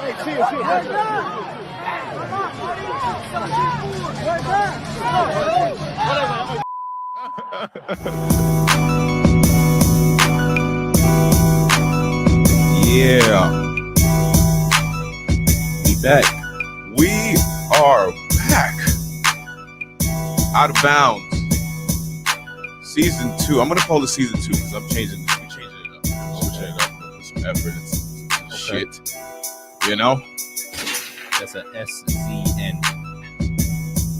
Yeah, we are back. Out of bounds. Season 2. I'm gonna call it season 2 because I'm changing this. We're changing it up. I'm switching it up. I'm gonna put some effort into shit. You know? That's a SZN.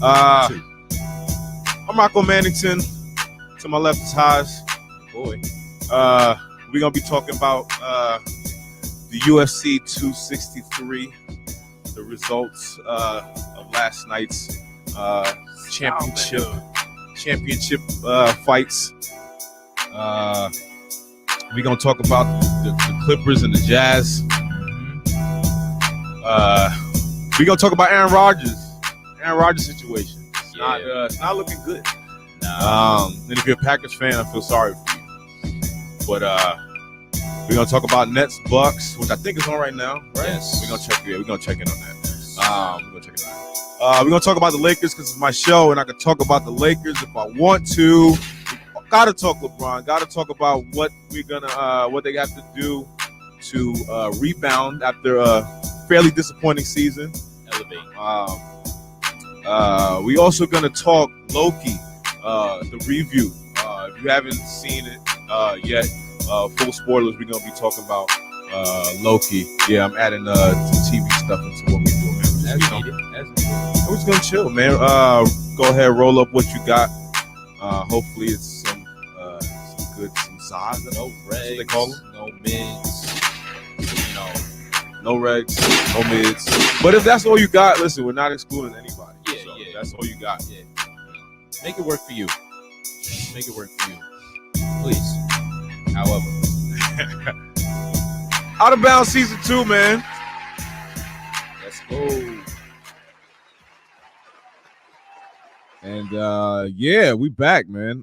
I'm ROCKO Mannington. To my left is Haas. Boy. We're gonna be talking about the UFC 263, the results of last night's championship fights. We're gonna talk about the Clippers and the Jazz. We're gonna talk about Aaron Rodgers situation. It's not looking good. And if you're a Packers fan, I feel sorry for you. But we're gonna talk about Nets Bucks, which I think is on right now, right? Yes. We're gonna check in on that. We're gonna talk about the Lakers because it's my show, and I can talk about the Lakers if I want to. Gotta talk LeBron. Gotta talk about what we're gonna, what they have to do to rebound after a fairly disappointing season. Elevate. We also gonna talk Loki, the review. If you haven't seen it yet, full spoilers. We're gonna be talking about Loki. Yeah, I'm adding TV stuff into what we do, man. We're just gonna chill, man. Go ahead, roll up what you got. Hopefully, it's some size. No regs, they call them. no mids. No regs, no mids. But if that's all you got, listen, we're not excluding anybody. Yeah. That's all you got. Yeah. Make it work for you. Please. However. Out of Bounds season 2, man. Let's go. And we back, man.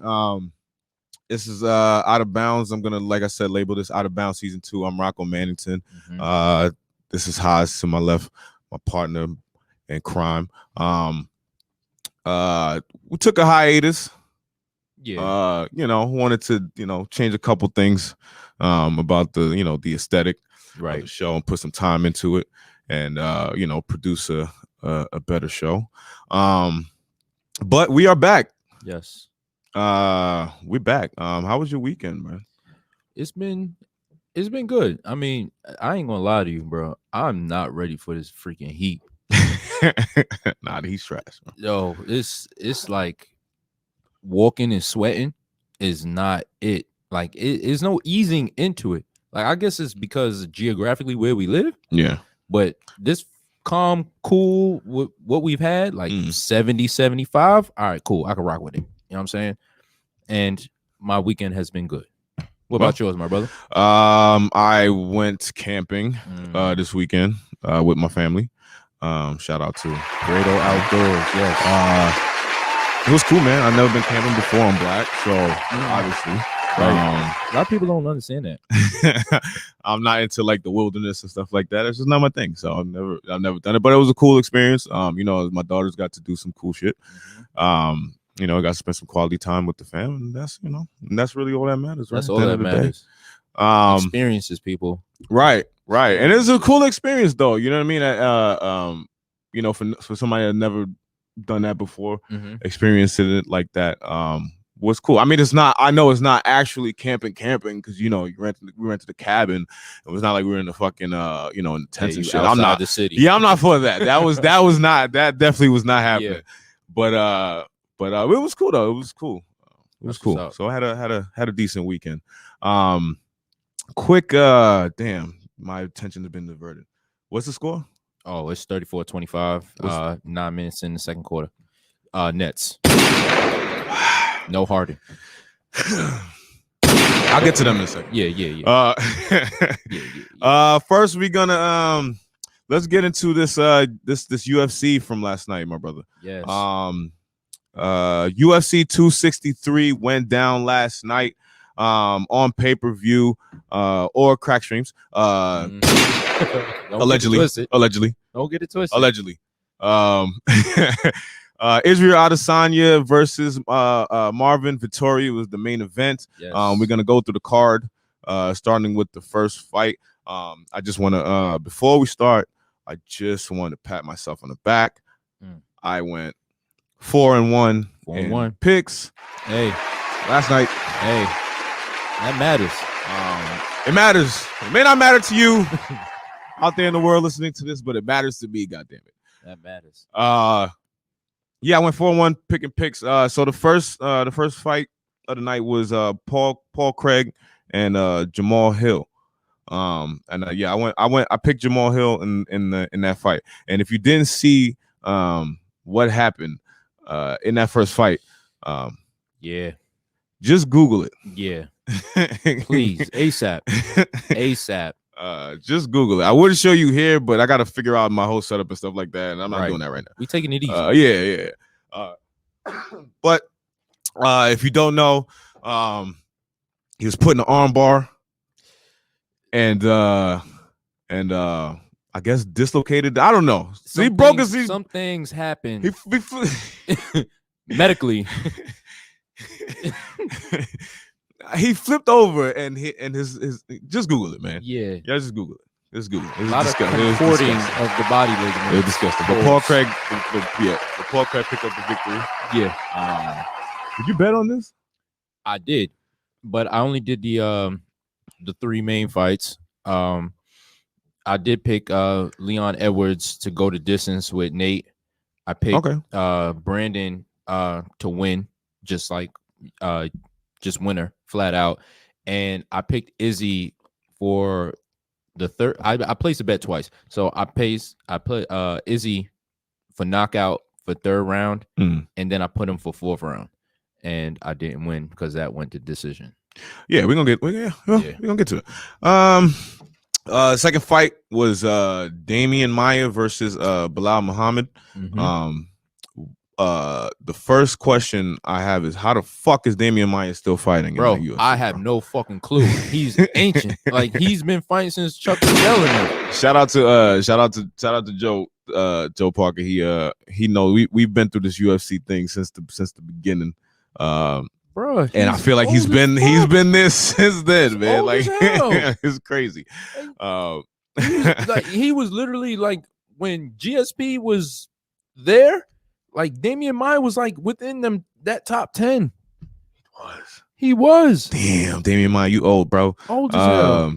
This is Out of Bounds. I'm gonna, like I said, label this Out of Bounds season 2. I'm ROCKO Mannington. Mm-hmm. This is Haas to my left, my partner in crime. We took a hiatus. Yeah. Wanted to, change a couple things about the, the aesthetic of the show and put some time into it and produce a better show. But we are back. Yes. We're back. How was your weekend, man? It's been good. I mean, I ain't gonna lie to you, bro. I'm not ready for this freaking heat. Nah, the heat's trash, man. Yo, it's like walking and sweating is not it. Like it's no easing into it. Like I guess it's because geographically where we live. Yeah. But this calm, cool, what we've had, like 70, 75. All right, cool. I can rock with it. You know what I'm saying? And my weekend has been good. What about yours, my brother? I went camping this weekend with my family. Shout out to Great Old Outdoors. Yes. It was cool, man. I've never been camping before. I'm black, so obviously. Right. A lot of people don't understand that. I'm not into like the wilderness and stuff like that. It's just not my thing. So I've never done it, but it was a cool experience. My daughters got to do some cool shit. I got to spend some quality time with the fam, and that's really all that matters. Right? That's all that matters. Experiences, people. Right. And it's a cool experience, though. You know what I mean? For somebody that never done that before, experiencing it like that was cool. I mean, I know it's not actually camping because we rented a cabin. It was not like we were in the fucking in the tents and shit. I'm not the city. Yeah, I'm not for that. That definitely was not happening. Yeah. But it was cool though. It was cool. So I had a decent weekend. Quick, damn, my attention has been diverted. What's the score? Oh, it's 34-25. 9 minutes in the second quarter. Nets. No Harden. I'll get to them in a second. Yeah. First we're gonna let's get into this UFC from last night, my brother. Yes. UFC 263 went down last night on pay-per-view or crack streams. Allegedly. Don't get it twisted. Allegedly. Israel Adesanya versus Marvin Vettori was the main event. Yes. We're gonna go through the card, starting with the first fight. I just want to before we start, I just want to pat myself on the back. I went 4-1 in picks. Hey, last night. Hey, that matters. It matters. It may not matter to you out there in the world listening to this, but it matters to me. Goddamn it. That matters. Yeah, I went 4-1 picking picks. So the first fight of the night was Paul Craig and Jamal Hill. Yeah, I picked Jamal Hill in that fight. And if you didn't see what happened in that first fight, yeah, just Google it. Yeah, please, ASAP. Just Google it. I wouldn't show you here, but I got to figure out my whole setup and stuff like that, and I'm not doing that right now. We taking it easy. Yeah. But if you don't know, he was put in an arm bar, and I guess dislocated. I don't know. So he broke his. Some things happen. He medically. He flipped over and his just Google it, man. Yeah, just Google it. Just Google it. A lot of contorting of the body ligament. It was disgusting. But Paul Craig, Paul Craig picked up the victory. Yeah. Did you bet on this? I did, but I only did the 3 main fights. I did pick Leon Edwards to go the distance with Nate. I picked Brandon to win, just winner flat out, and I picked Izzy for the third. I placed a bet twice, so I put Izzy for knockout for 3rd round, and then I put him for 4th round, and I didn't win because that went to decision. Yeah, we're gonna get to it. Second fight was Damian Maia versus Bilal Muhammad. The first question I have is, how the fuck is Damian Maia still fighting? Bro, I have no fucking clue. He's ancient. Like, he's been fighting since Chuck Liddell in there. Shout out to Joe Parker. He knows we've been through this UFC thing since the beginning. Bro, and I feel like he's been there since then, man. Like, it's crazy. He was literally like, when GSP was there, like, Damian Maia was like within that top 10. He was. Damn, Damian Maia, you old, bro. Old as hell.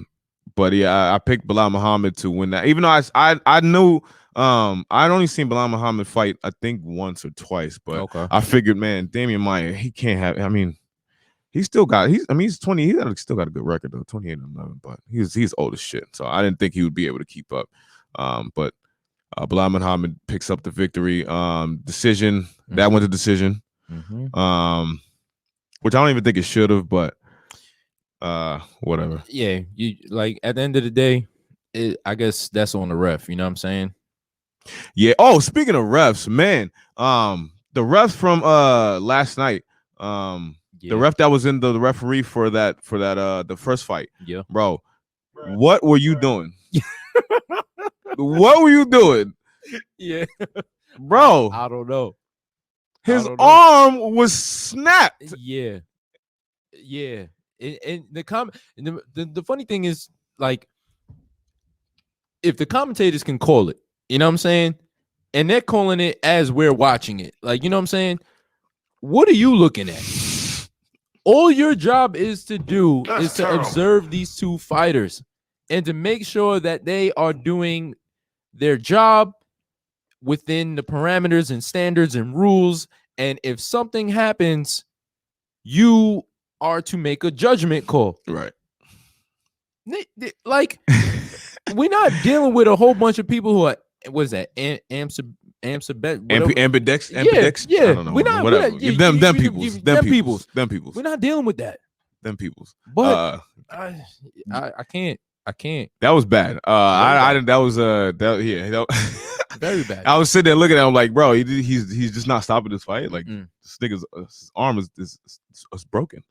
But yeah, I picked Bilal Muhammad to win that. Even though I knew I'd only seen Bilal Muhammad fight, I think, once or twice, but I figured, man, Damian Maia, he can't have. I mean, he's 20. He's still got a good record though, 28-11. But he's old as shit, so I didn't think he would be able to keep up. But Bilal Muhammad picks up the victory. Decision. That went to decision. Which I don't even think it should have, but whatever. Yeah, you like, at the end of the day, I guess that's on the ref. You know what I'm saying? Yeah. Oh, speaking of refs, man, the refs from last night, the ref that was in the referee for that the first fight. Yeah, bro, what were you doing? What were you doing? Yeah, bro, I don't know. His arm was snapped. Yeah. And the funny thing is, like, if the commentators can call it, you know what I'm saying, and they're calling it as we're watching it, like, you know what I'm saying, what are you looking at? All your job is to do is to observe these two fighters and to make sure that they are doing their job within the parameters and standards and rules. And if something happens, you are to make a judgment call. Right. Like, we're not dealing with a whole bunch of people who are, what is that? Ambidextrous? Yeah. I don't know. We're not, whatever. Them peoples. We're not dealing with that. Them peoples. But I can't. That was bad. That was very bad. I was sitting there looking at him like, bro, he's just not stopping this fight. Like, this nigga's his arm is broken.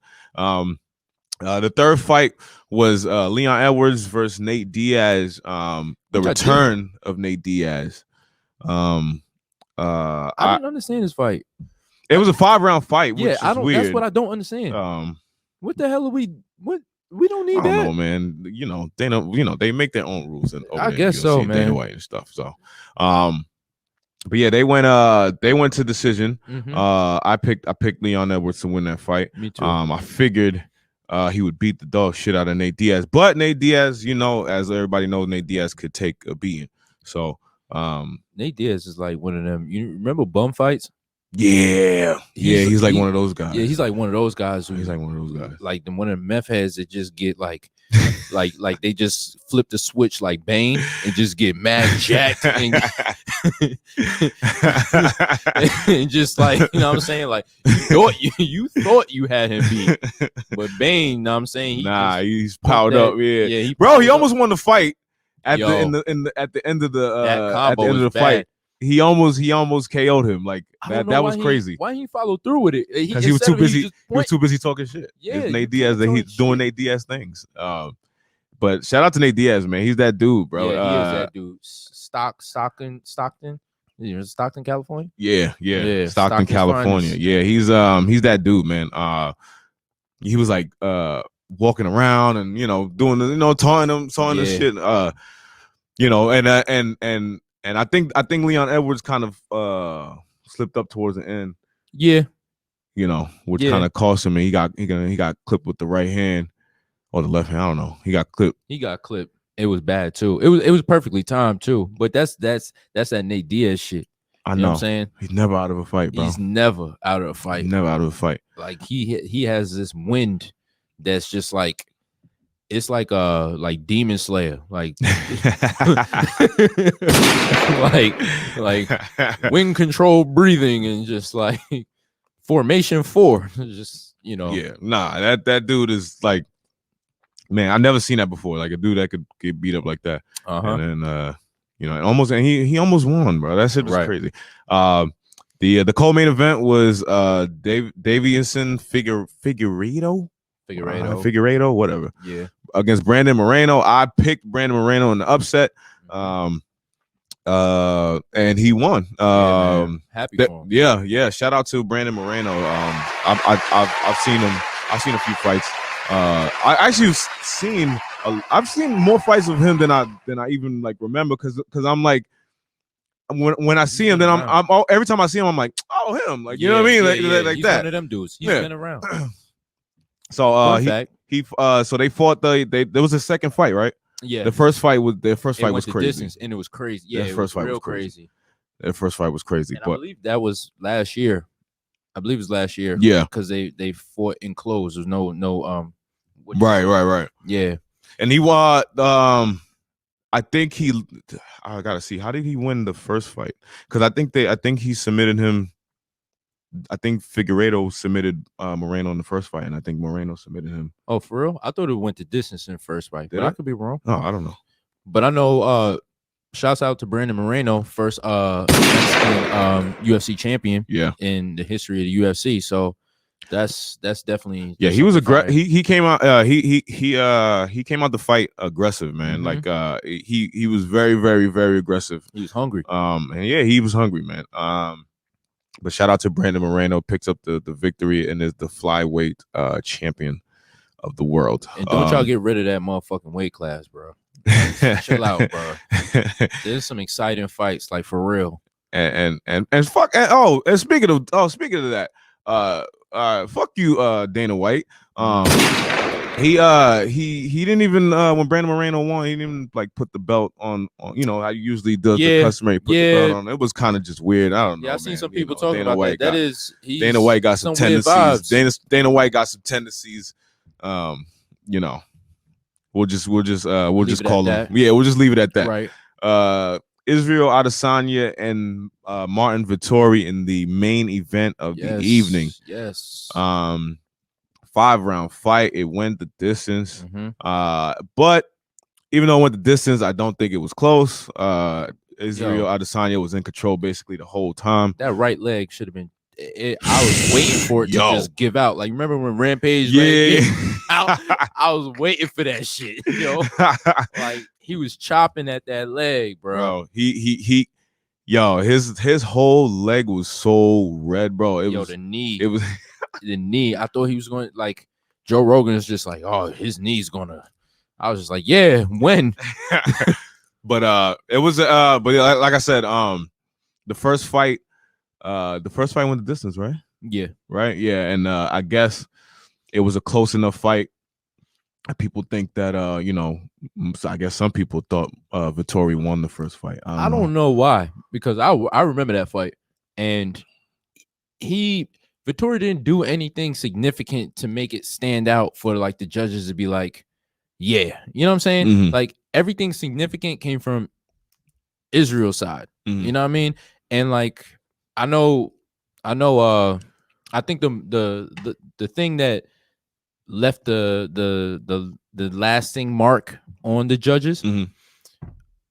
The third fight was Leon Edwards versus Nate Diaz. The return of Nate Diaz. I didn't understand this fight. It was a 5-round fight, which is weird. That's what I don't understand. What the hell are we? What we don't need that. I don't know, man. You know, they make their own rules, and I guess so, man. Dana White and stuff. So, but yeah, they went to decision. I picked Leon Edwards to win that fight. Me too. I figured he would beat the dog shit out of Nate Diaz, but Nate Diaz, you know, as everybody knows, Nate Diaz could take a beating. So, Nate Diaz is like one of them. You remember bum fights? Yeah, he's like one of those guys. Yeah, he's like one of those guys. He's like one of those guys. Like one of the meth heads that just get like, like they just flip the switch like Bane and just get mad jacked and, and just like, you know what I'm saying? Like you thought you had him beat, but Bane, you know what I'm saying? He's powered up. Yeah, he almost won the fight at the end of the fight. He almost KO'd him. Like that was crazy. Why he followed through with it? Because he was too busy. He was too busy talking shit. Yeah, Nate Diaz. He's doing Nate Diaz things. But shout out to Nate Diaz, man. He's that dude, bro. Yeah, he is that dude. Stockton. You know, Stockton, California. Yeah. Stockton, California. Yeah, he's that dude, man. He was like walking around and doing taunting the shit. And I think Leon Edwards kind of slipped up towards the end. Yeah. Which kind of cost him. And he got clipped with the right hand or the left hand. I don't know. He got clipped. It was bad too. It was perfectly timed too. But that's that Nate Diaz shit. I know. What I'm saying? He's never out of a fight, bro. He's never out of a fight. Like he has this wind that's just like, it's like Demon Slayer, like like wind control breathing and just like formation 4. Just Yeah, nah, that dude is like, man, I've never seen that before. Like a dude that could get beat up like that. And then he almost won, bro. That shit was crazy. The co-main event was Davison Figueiredo, whatever. Yeah. Against Brandon Moreno. I picked Brandon Moreno in the upset. And he won. Happy for him. Yeah. Shout out to Brandon Moreno. I've seen him. I've seen a few fights. I've seen more fights of him than I even like remember because I'm like, when I see him, then I'm every time I see him, I'm like, oh, him, like, you know what I mean, like he's that. One of them dudes. He's been around. So so they fought there was a second fight, right? Yeah. The first fight was crazy. Distance, and it was crazy. Yeah, it was real crazy. Their first fight was crazy. And I believe that was last year. Yeah. Because they fought in close. There's no Right. Yeah. And he I gotta see, how did he win the first fight? Because I think he submitted him. I think Figueiredo submitted Moreno in the first fight, and I think Moreno submitted him. Oh, for real? I thought it went to distance in the first fight, but I could be wrong. No, I don't know. But I know. Shouts out to Brandon Moreno, first UFC champion. Yeah. In the history of the UFC. So that's definitely. Yeah, he was aggressive. He came out. He came out the fight aggressive, man. Mm-hmm. Like he was very, very, very aggressive. He was hungry. And yeah, he was hungry, man. But shout out to Brandon Moreno, picks up the victory and is the flyweight champion of the world. And don't y'all get rid of that motherfucking weight class, bro. Chill out, bro. There's some exciting fights, like for real. And fuck. And speaking of that, fuck you, Dana White. He didn't even when Brandon Moreno won, he didn't even like put the belt on how you usually does the customary put the belt on. It was kind of just weird. I don't know. Yeah, I've seen some people talking about White that. Dana White got some tendencies. Dana White got some tendencies. We'll just call him. Yeah, we'll just leave it at that. Right. Israel Adesanya and Martin Vettori in the main event of the evening. Yes. 5-round fight. It went the distance. Mm-hmm. But even though it went the distance, I don't think it was close. Israel Adesanya was in control basically the whole time. That right leg should have been I was waiting for it to just give out. Like, remember when Rampage? I was waiting for that shit. Like he was chopping at that leg, bro. His whole leg was so red, bro. The knee. It was the knee. I thought he was going like Joe Rogan is just like, oh, his knee's gonna. I was just like, yeah, when? But it was but like I said, the first fight went the distance, right? Yeah. Right? Yeah. And I guess it was a close enough fight. People think that I guess some people thought Vettori won the first fight. I don't know why, because I remember that fight, and Vettori didn't do anything significant to make it stand out for like the judges to be like, yeah, you know what I'm saying? Mm-hmm. Like everything significant came from Israel's side. Mm-hmm. You know what I mean? And like I know I think the thing that left the lasting mark on the judges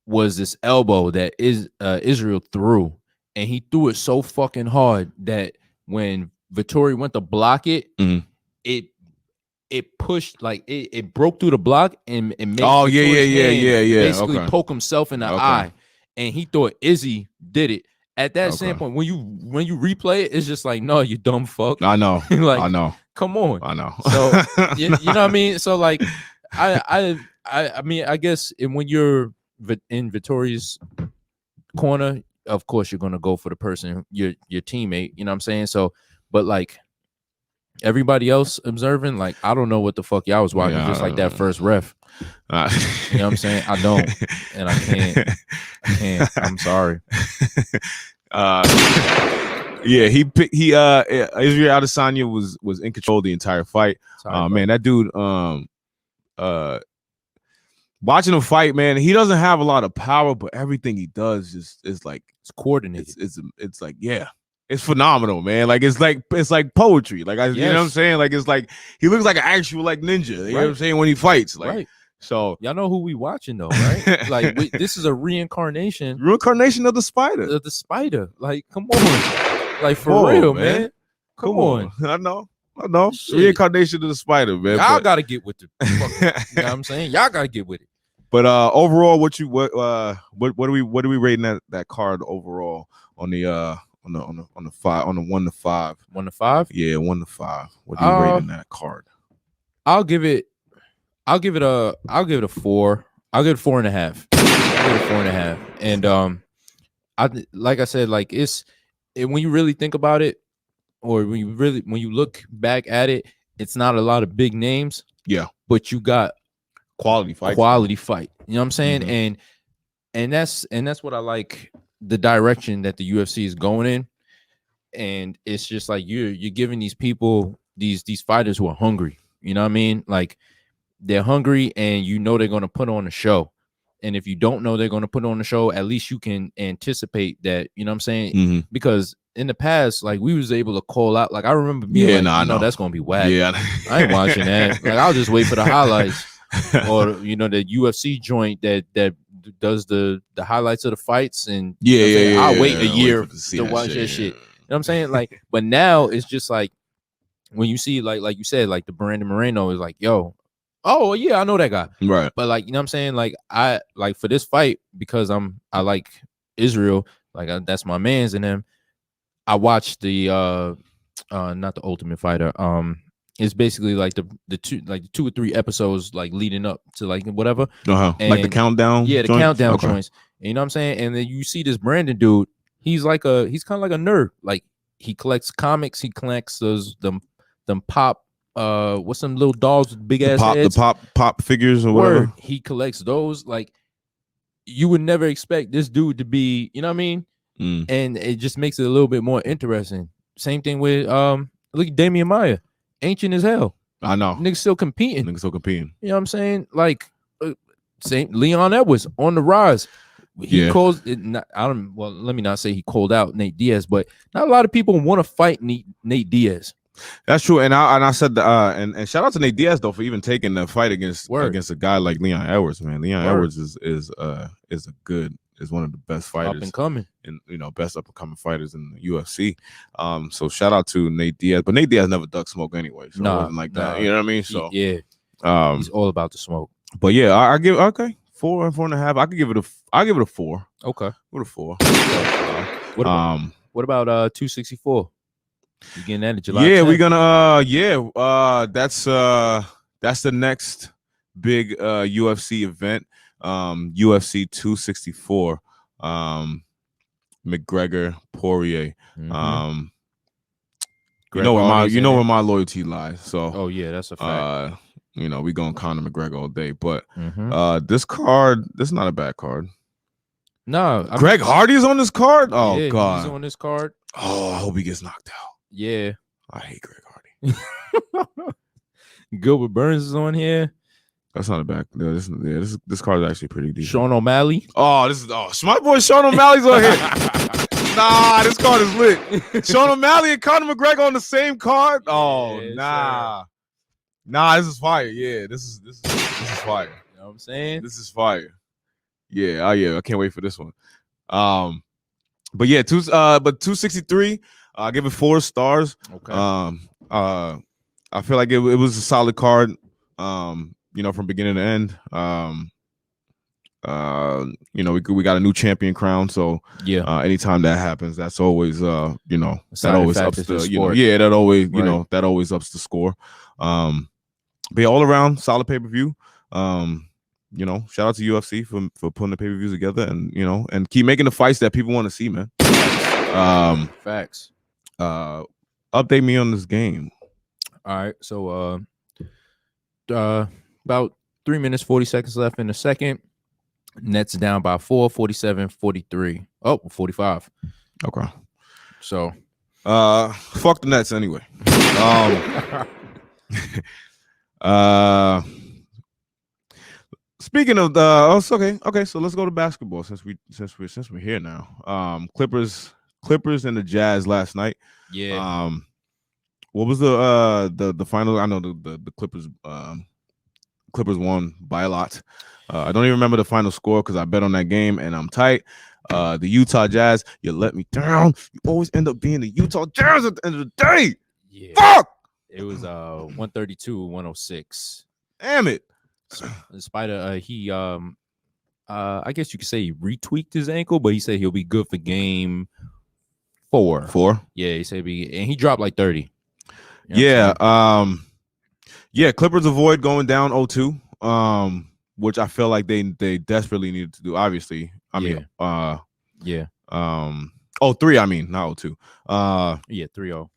was this elbow that Israel threw, and he threw it so fucking hard that when Vettori went to block it, it pushed, like it broke through the block and made basically poke himself in the eye, and he thought Izzy did it. At that standpoint, when you replay it, it's just like, no, you dumb fuck. I know. Like, I know. Come on. I know. So you know what I mean? So like I mean, I guess when you're in Vittori's corner, of course you're gonna go for the person, your teammate, you know what I'm saying? So, but like everybody else observing, like I don't know what the fuck y'all was watching, just like that first ref. You know what I'm saying? I don't, and I can't. I'm sorry. Yeah, Israel Adesanya was in control the entire fight. Man, that dude, watching him fight, man, he doesn't have a lot of power, but everything he does is like it's coordinated. It's like, yeah, it's phenomenal, man. Like it's like poetry. Like you know what I'm saying? Like it's like he looks like an actual like ninja. You know what I'm saying, when he fights, like. So y'all know who we watching though, right? Like this is a reincarnation of the spider. The spider. Like, come on, like for real, man. Come on. I know. Shit. Reincarnation of the spider, man. Y'all gotta get with the. You know what I'm saying? Y'all gotta get with it. But overall, what are we rating that card overall on the 1 to 5? 1 to 5? Yeah, 1 to 5. What are you rating that card? I'll give it a 4. I'll give it 4.5. I'll give it 4.5. And like I said, like when you really think about it, or when you look back at it, it's not a lot of big names. Yeah. But you got quality fight. You know what I'm saying? Mm-hmm. And that's what I like, the direction that the UFC is going in. And it's just like you're giving these people, these fighters who are hungry. You know what I mean? Like they're hungry, and you know they're going to put on a show. And if you don't know they're going to put on a show, at least you can anticipate that, you know what I'm saying? Mm-hmm. Because in the past, like we was able to call out. Like I remember being that's going to be whack. Yeah, I ain't watching that. Like I'll just wait for the highlights, or the UFC joint that does the highlights of the fights, and I'll wait a year to watch that shit. You know what I'm saying? Like, but now it's just like when you see like you said, like the Brandon Moreno is like, yo. Oh yeah, I know that guy. Right. But like, you know what I'm saying? Like I like for this fight, because I like Israel, like that's my man's in him. I watched the not the Ultimate Fighter. It's basically like the 2 or 3 episodes like leading up to like whatever. Like the countdown. Yeah, the countdown joints. And you know what I'm saying? And then you see this Brandon dude, he's kind of like a nerd. Like he collects comics, he collects them pop what's some little dolls with big ass heads? The pop figures or whatever. He collects those. Like you would never expect this dude to be, you know what I mean? And it just makes it a little bit more interesting. Same thing with look at Damian Maia, ancient as hell. I know. Niggas still competing. You know what I'm saying? Like same Leon Edwards on the rise. He calls it. Well, let me not say he called out Nate Diaz, but not a lot of people want to fight Nate Diaz. That's true, and I said and shout out to Nate Diaz though for even taking the fight against a guy like Leon Edwards. Man, Leon Edwards is a good is one of the best Up fighters and coming. and best up and coming fighters in the UFC. So shout out to Nate Diaz, but Nate Diaz never ducked smoke anyway, so it wasn't like that. You know what I mean? So he's all about the smoke. But yeah, I give 4.5. I could give it a 4. Okay, with a 4. What about 264? You getting that in July? Yeah, 10th? we're gonna that's the next big UFC event. UFC 264. McGregor Poirier. Mm-hmm. You know where my loyalty lies. So that's a fact. We going Conor McGregor all day. But this is not a bad card. No, Greg Hardy's on this card. Oh yeah, God, he's on this card. Oh, I hope he gets knocked out. Yeah, I hate Greg Hardy. Gilbert Burns is on here. That's not a bad. This card is actually pretty decent. Sean O'Malley. Oh, my boy Sean O'Malley's on here. Nah, this card is lit. Sean O'Malley and Conor McGregor on the same card. Oh, nah. Sure. Nah, this is fire. Yeah, this is fire. You know what I'm saying? This is fire. Yeah, I can't wait for this one. But yeah, 263. I give it 4 stars. Okay. I feel like it was a solid card. From beginning to end. We got a new champion crown, so yeah. Anytime that happens, that's always that always ups the that always ups the score. But yeah, all around solid pay-per-view. Shout out to UFC for putting the pay-per-views together and keep making the fights that people want to see, man. Facts. Update me on this game. All right, so about 3 minutes 40 seconds left in the second. Nets down by 4, 47-43. Oh, 45. Okay. So fuck the Nets anyway. Speaking of okay, so let's go to basketball since we're here now. Clippers and the Jazz last night. Yeah. What was the final? I know the Clippers won by a lot. I don't even remember the final score because I bet on that game and I'm tight. The Utah Jazz, you let me down. You always end up being the Utah Jazz at the end of the day. Yeah. Fuck. It was 132-106. Damn it. In spite of he I guess you could say he retweaked his ankle, but he said he'll be good for game 4. Yeah, he said and he dropped like 30. Yeah, Clippers avoid going down 0-2. Which I feel like they desperately needed to do. Obviously, I mean, 3. I mean, not 0-2. 3-0.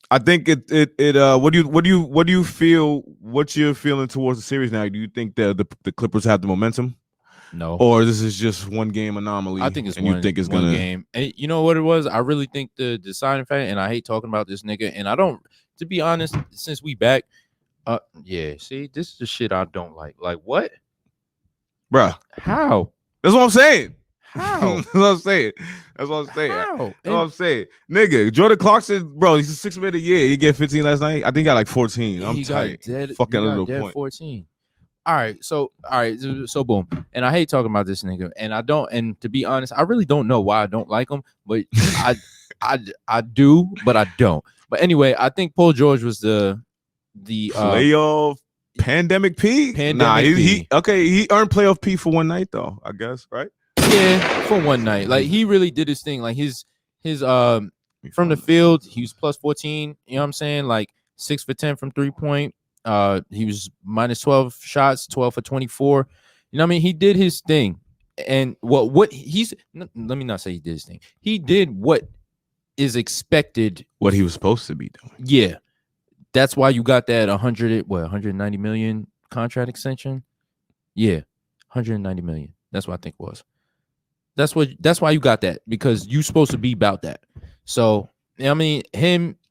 I think what do you feel? What's your feeling towards the series now? Do you think the Clippers have the momentum? No. Or this is just one game anomaly? I think it's one game. And you know what it was? I really think the deciding factor, and I hate talking about this nigga, and I don't, to be honest, since we back. See, this is the shit I don't like. Like, what? Bruh. How? That's what I'm saying. How? That's what I'm saying. How? That's what I'm saying. Nigga, Jordan Clarkson, bro, he's a 6 man a year. He get 15 last night. I think he got like 14. I'm tight. Fucking little point. 14. All right, so boom. And I hate talking about this nigga. And to be honest, I really don't know why I don't like him, but I do, but I don't. But anyway, I think Paul George was the playoff pandemic P. He earned playoff P for one night though, I guess, right? Yeah, for one night. Like he really did his thing. Like his from the field, he was plus 14. You know what I'm saying? Like 6 for 10 from 3-point. He was minus 12 shots, 12 for 24. You know what I mean? He did his thing. And let me not say he did his thing. He did what is expected. What he was supposed to be doing. Yeah. That's why you got that 190 million contract extension. Yeah, 190 million. That's what I think it was. That's why you got that, because you supposed to be about that. So I mean,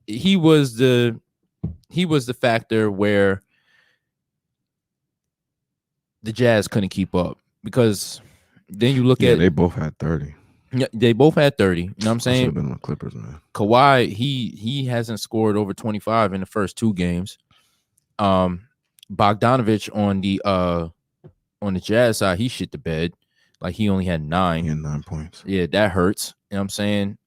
he was the factor where the Jazz couldn't keep up, because then you look at they both had 30. Yeah, they both had 30. You know what I'm saying? Should have been on Clippers, man. Kawhi, he hasn't scored over 25 in the first 2 games. Bogdanovich on on the Jazz side, he shit the bed. Like he only had 9. He had 9 points. Yeah, that hurts. You know what I'm saying?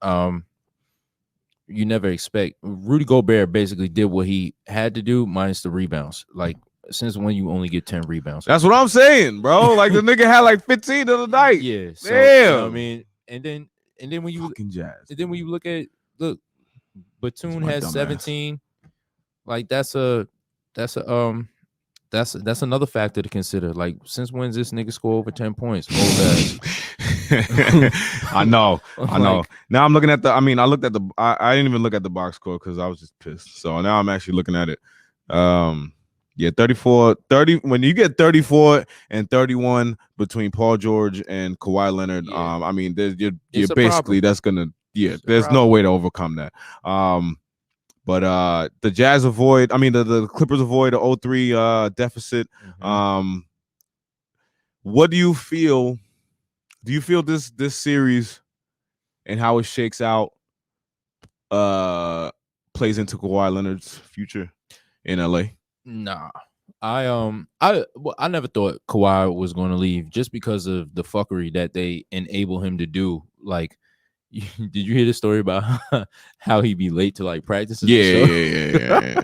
You never expect Rudy Gobert basically did what he had to do minus the rebounds. Like since when you only get 10 rebounds? That's what I'm saying, bro. Like the nigga had like 15 the other night. Yeah. So, damn. You know what I mean, and then when you fucking Jazz. And then when you look, Batum my has dumb 17. Like that's another factor to consider. Like since when's this nigga score over 10 points? I know. Like, Now I'm looking at I looked at I didn't even look at the box score because I was just pissed. So now I'm actually looking at it. Yeah, 30. When you get 34 and 31 between Paul George and Kawhi Leonard, Yeah. I mean, you're It's a basically problem. that's gonna It's a there's no problem. way to overcome that. But the Jazz avoid. I mean, the Clippers avoid a 0-3 deficit. Mhm. What do you feel? Do you feel this series and how it shakes out plays into Kawhi Leonard's future in LA? Nah. I never thought Kawhi was going to leave just because of the fuckery that they enable him to do. Like, did you hear the story about how he be late to like practices? Yeah.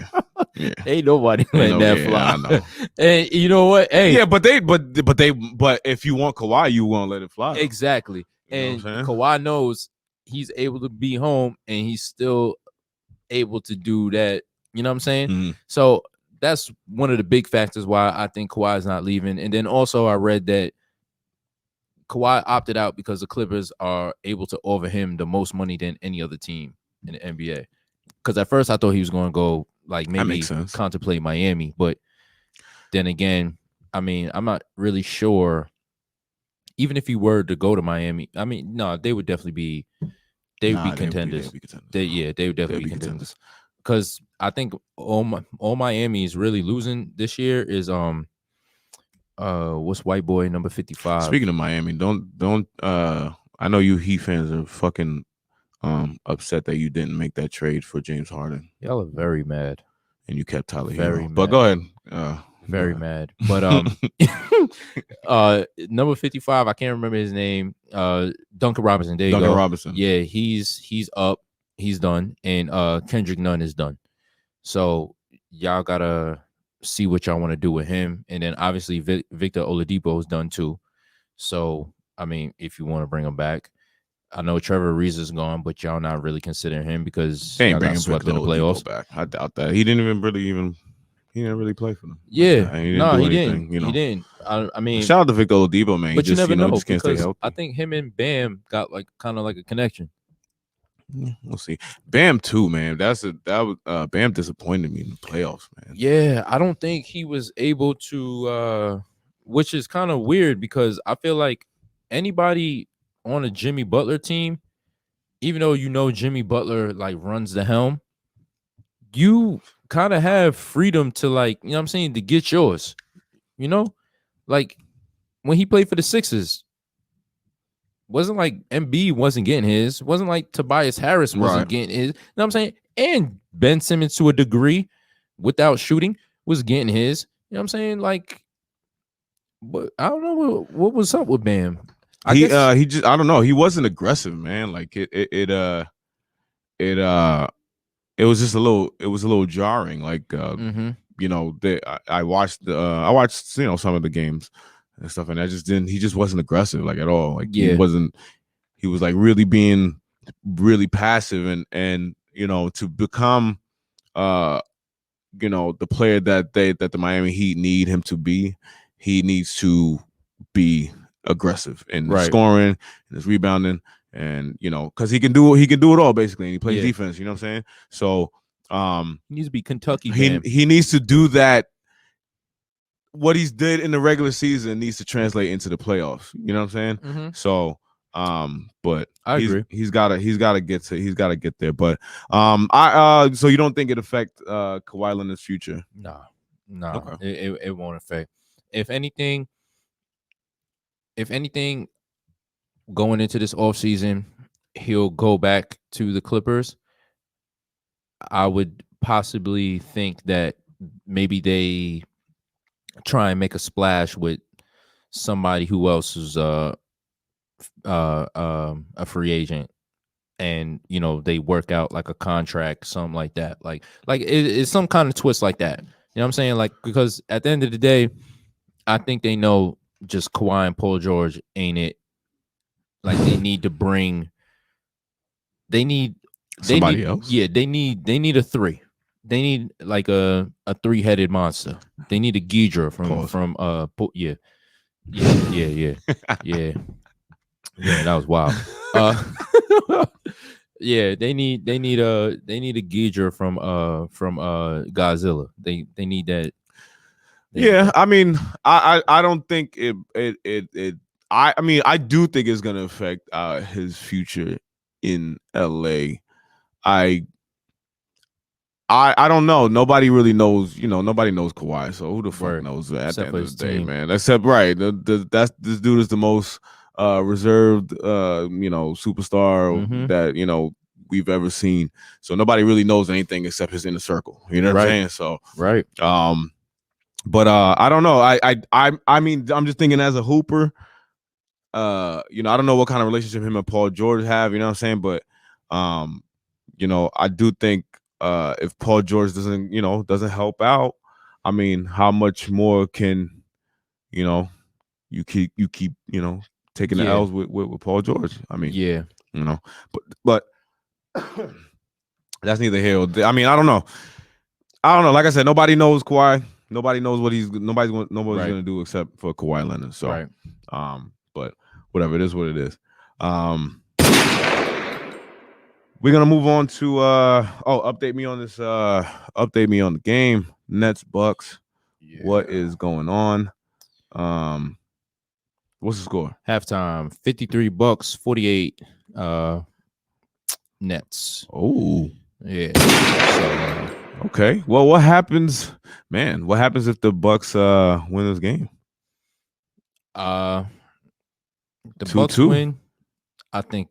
Ain't nobody letting that fly. I know. And you know what? Hey, Yeah, but if you want Kawhi, you won't let it fly. Exactly. And Kawhi knows he's able to be home and he's still able to do that. You know what I'm saying? Mm-hmm. So that's one of the big factors why I think Kawhi is not leaving. And then also I read that Kawhi opted out because the Clippers are able to offer him the most money than any other team in the NBA. Because at first I thought he was going to go like maybe contemplate Miami, but then again, I mean, I'm not really sure. Even if he were to go to Miami, I mean, no, they would definitely be. They would be contenders. They would definitely be contenders. Because I think all Miami is really losing this year is what's white boy number 55. Speaking of Miami, don't I know you Heat fans are fucking upset that you didn't make that trade for James Harden. Y'all are very mad. And you kept Tyler very Hero. Mad. But go ahead. Very mad. But number 55, I can't remember his name. Duncan Robinson. There you go. Duncan Robinson. Yeah, he's up. He's done. And Kendrick Nunn is done. So y'all gotta see what y'all want to do with him. And then obviously Victor Oladipo is done too. So I mean, if you want to bring him back, I know Trevor Ariza is gone, but y'all not really considering him because y'all got swept in the playoffs. Back. I doubt that. He didn't really play for them. Yeah, he didn't. You know, he didn't. I mean, shout out to Victor Oladipo, man. But you never know just can't stay because healthy. I think him and Bam got like kind of like a connection. We'll see. Bam too, man. Bam disappointed me in the playoffs, man. Yeah, I don't think he was able to, which is kind of weird because I feel like anybody on a Jimmy Butler team, even though you know Jimmy Butler like runs the helm, you kind of have freedom to like, you know what I'm saying, to get yours. You know, like when he played for the Sixers, wasn't like Embiid wasn't getting his, wasn't like Tobias Harris wasn't getting his. You know what I'm saying? And Ben Simmons to a degree without shooting was getting his. You know what I'm saying? Like, but I don't know what was up with Bam. He just I don't know. He wasn't aggressive, man. Like it was just a little jarring. Like you know, I watched you know some of the games and stuff, and he just wasn't aggressive like at all. Like he was like really being really passive and you know, to become you know, the player that the Miami Heat need him to be, he needs to be aggressive in scoring and his rebounding, and you know, because he can do it all basically, and he plays defense. You know what I'm saying? So he needs to be Kentucky. He needs to do that. What he's did in the regular season needs to translate into the playoffs. You know what I'm saying? So but I agree. He's gotta get there. But so you don't think it affect Kawhi Leonard's future? No. Okay. It won't affect. If anything, going into this offseason, he'll go back to the Clippers. I would possibly think that maybe they try and make a splash with somebody who else is a free agent, and they work out like a contract, something like that. Like it's some kind of twist like that. You know what I'm saying? Like, because at the end of the day, I think they know just Kawhi and Paul George ain't it. Like they need to bring. Somebody else. Yeah, they need a three. They need like a 3-headed monster. They need a Ghidra from yeah. Yeah, that was wild. Yeah, they need a Ghidra from Godzilla. They need that. Yeah, I mean, I don't think it I mean, I do think it's gonna affect his future in LA. I don't know. Nobody really knows. Nobody knows Kawhi. So who the fuck knows that at the end of the day, man? Except that's this dude is the most reserved superstar that we've ever seen. So nobody really knows anything except his inner circle. You know what I'm saying? So but I don't know. I mean, I'm just thinking as a hooper. I don't know what kind of relationship him and Paul George have. You know what I'm saying? But I do think if Paul George doesn't help out, I mean, how much more can you keep taking the L's with Paul George? I mean, but that's neither here or there. I mean, I don't know. Like I said, nobody knows Kawhi. Nobody knows what nobody's gonna do except for Kawhi Leonard. So, but whatever, it is what it is. We're gonna move on to update me on this. Update me on the game. Nets Bucks. Yeah. What is going on? What's the score? Halftime 53 Bucks, 48 Nets. Oh. Yeah. So, okay. Well, what happens, man? What happens if the Bucks win this game? The 2-2. Bucks win. I think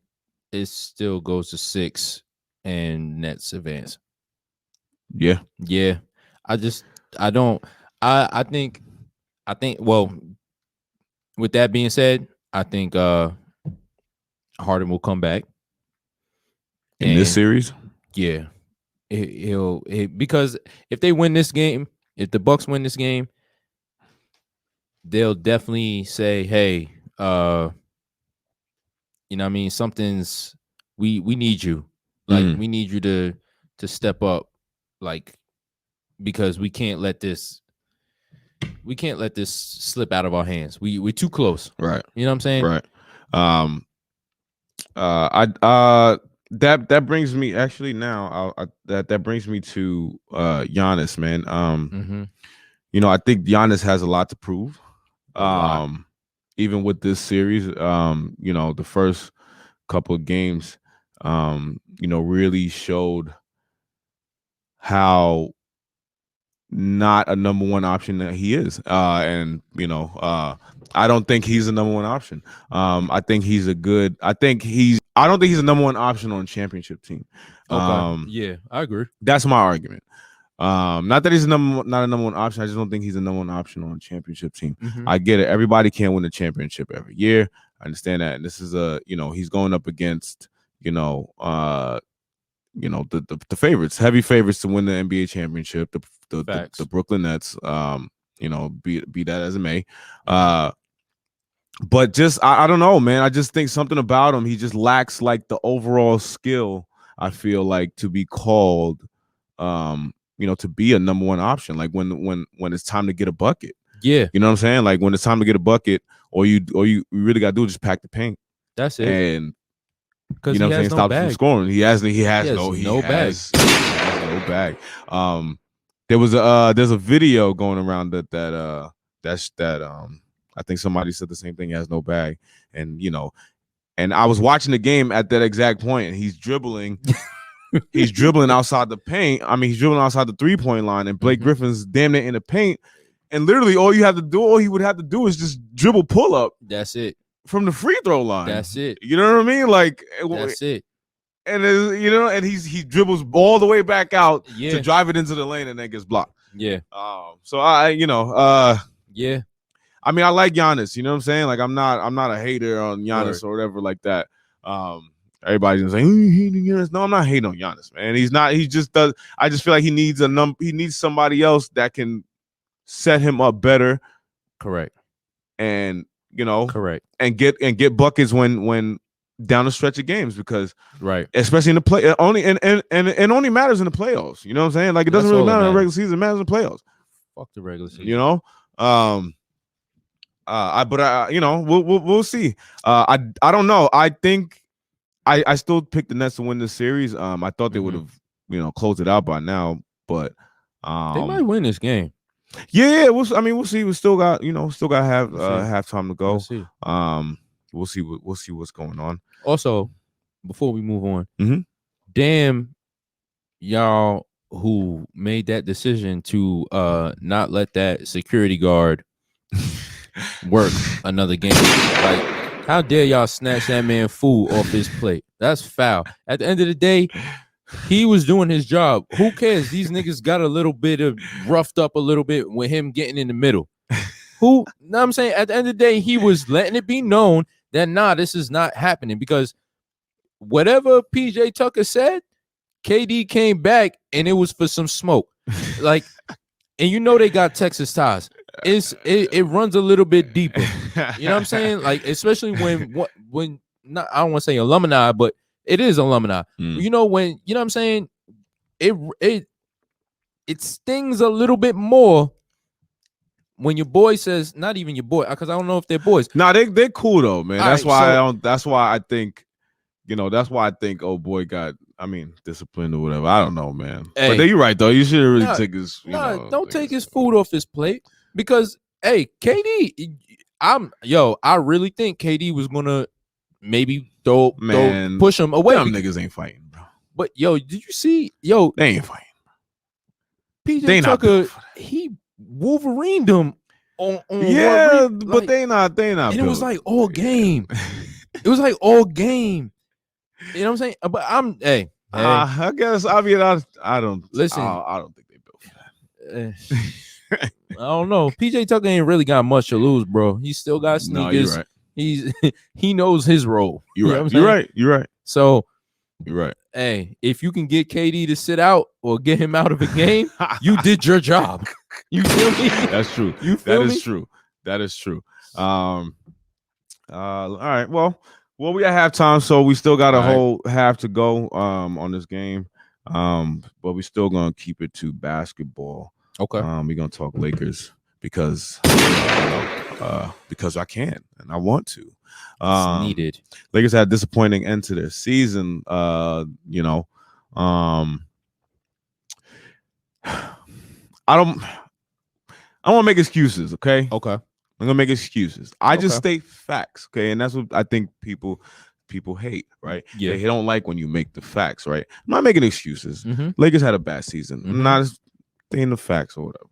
it still goes to 6 and Nets advance. Yeah. Yeah. I think well, with that being said, I think Harden will come back in this series. Yeah. He'll because if they win this game, if the Bucks win this game, they'll definitely say, hey, you know what I mean? Something's we need you. Like we need you to step up, like, because we can't let this slip out of our hands. We're too close. Right. You know what I'm saying? Right. That brings me actually now that brings me to Giannis, man. I think Giannis has a lot to prove. Even with this series, the first couple of games, really showed how not a number one option that he is. I don't think he's a number one option. I don't think he's a number one option on a championship team. Yeah, I agree. That's my argument. Not that he's not a number one option. I just don't think he's a number one option on a championship team. I get it. Everybody can't win a championship every year. I understand that. And this is he's going up against, the favorites, heavy favorites to win the NBA championship, the Brooklyn Nets, be that as it may. But just I don't know, man. I just think something about him, he just lacks like the overall skill, I feel like, to be called to be a number one option. Like when it's time to get a bucket. Yeah. You know what I'm saying? Like when it's time to get a bucket, or you really gotta do is just pack the paint. That's it. And because he has no bag. From scoring. He has no bag. There's a video going around that I think somebody said the same thing. He has no bag, and I was watching the game at that exact point, and he's dribbling. He's dribbling outside the paint. I mean, he's dribbling outside the 3-point line, and Blake Griffin's damn near in the paint. And literally, all he would have to do is just dribble pull up. That's it. From the free throw line. That's it. You know what I mean? Like, that's it. And and he dribbles all the way back out to drive it into the lane and then gets blocked. Yeah. So yeah. I mean, I like Giannis. You know what I'm saying? Like, I'm not a hater on Giannis Word. or whatever like that. Everybody's gonna say, "You hating Giannis?" No, I'm not hating on Giannis, man. He's not. He just does. I just feel like he needs He needs somebody else that can set him up better. Correct. And Correct. and get buckets when down the stretch of games, because right, especially in the play, it only matters in the playoffs. You know what I'm saying? Like, it doesn't really matter in the regular season. It matters in the playoffs. Fuck the regular season. You know. We'll see. I don't know. I think I still picked the Nets to win this series. I thought they would have closed it out by now, but they might win this game. Yeah, we'll see. We still got have time to go. We'll see. We'll see what's going on. Also, before we move on, damn y'all who made that decision to not let that security guard work another game. Like, how dare y'all snatch that man food off his plate? That's foul. At the end of the day, he was doing his job. Who cares? These niggas got a little bit of roughed up a little bit with him getting in the middle. Know what I'm saying? At the end of the day, he was letting it be known that this is not happening, because whatever PJ Tucker said, KD came back and it was for some smoke. Like, and they got Texas ties. It runs a little bit deeper. You know what I'm saying? Like, especially when not, I don't want to say alumni, but it is alumni. When you know what I'm saying, it stings a little bit more when your boy says, not even your boy, because I don't know if they're boys. No, they're cool though, man. That's why I think oh boy got disciplined or whatever. I don't know, man. Hey, but you're right though. You should really take his don't take his food off his plate, because hey, KD, I really think KD was gonna maybe push him away. Them niggas ain't fighting, bro. But did you see they ain't fighting, bro. PJ Tucker, he Wolverined them on but they not and it was like all game. It was like all game. You know what I'm saying? But I guess I don't listen. I don't think they built for that. I don't know. PJ Tucker ain't really got much to lose, bro. He still got sneakers. No, you're right. He knows his role. You're right. You're right. So you're right. Hey, if you can get KD to sit out or get him out of a game, you did your job. You feel me? That's true. You feel me? That is true. All right. Well, we at halftime, so we still got a whole half to go on this game. But we still gonna keep it to basketball. Okay. We're gonna talk Lakers because I can and I want to. It's needed. Lakers had a disappointing end to their season. I don't want to make excuses, okay? Okay. I'm gonna make excuses. I just state facts, okay? And that's what I think people hate, right? Yeah. They don't like when you make the facts, right? I'm not making excuses. Lakers had a bad season. I'm not stating the facts or whatever.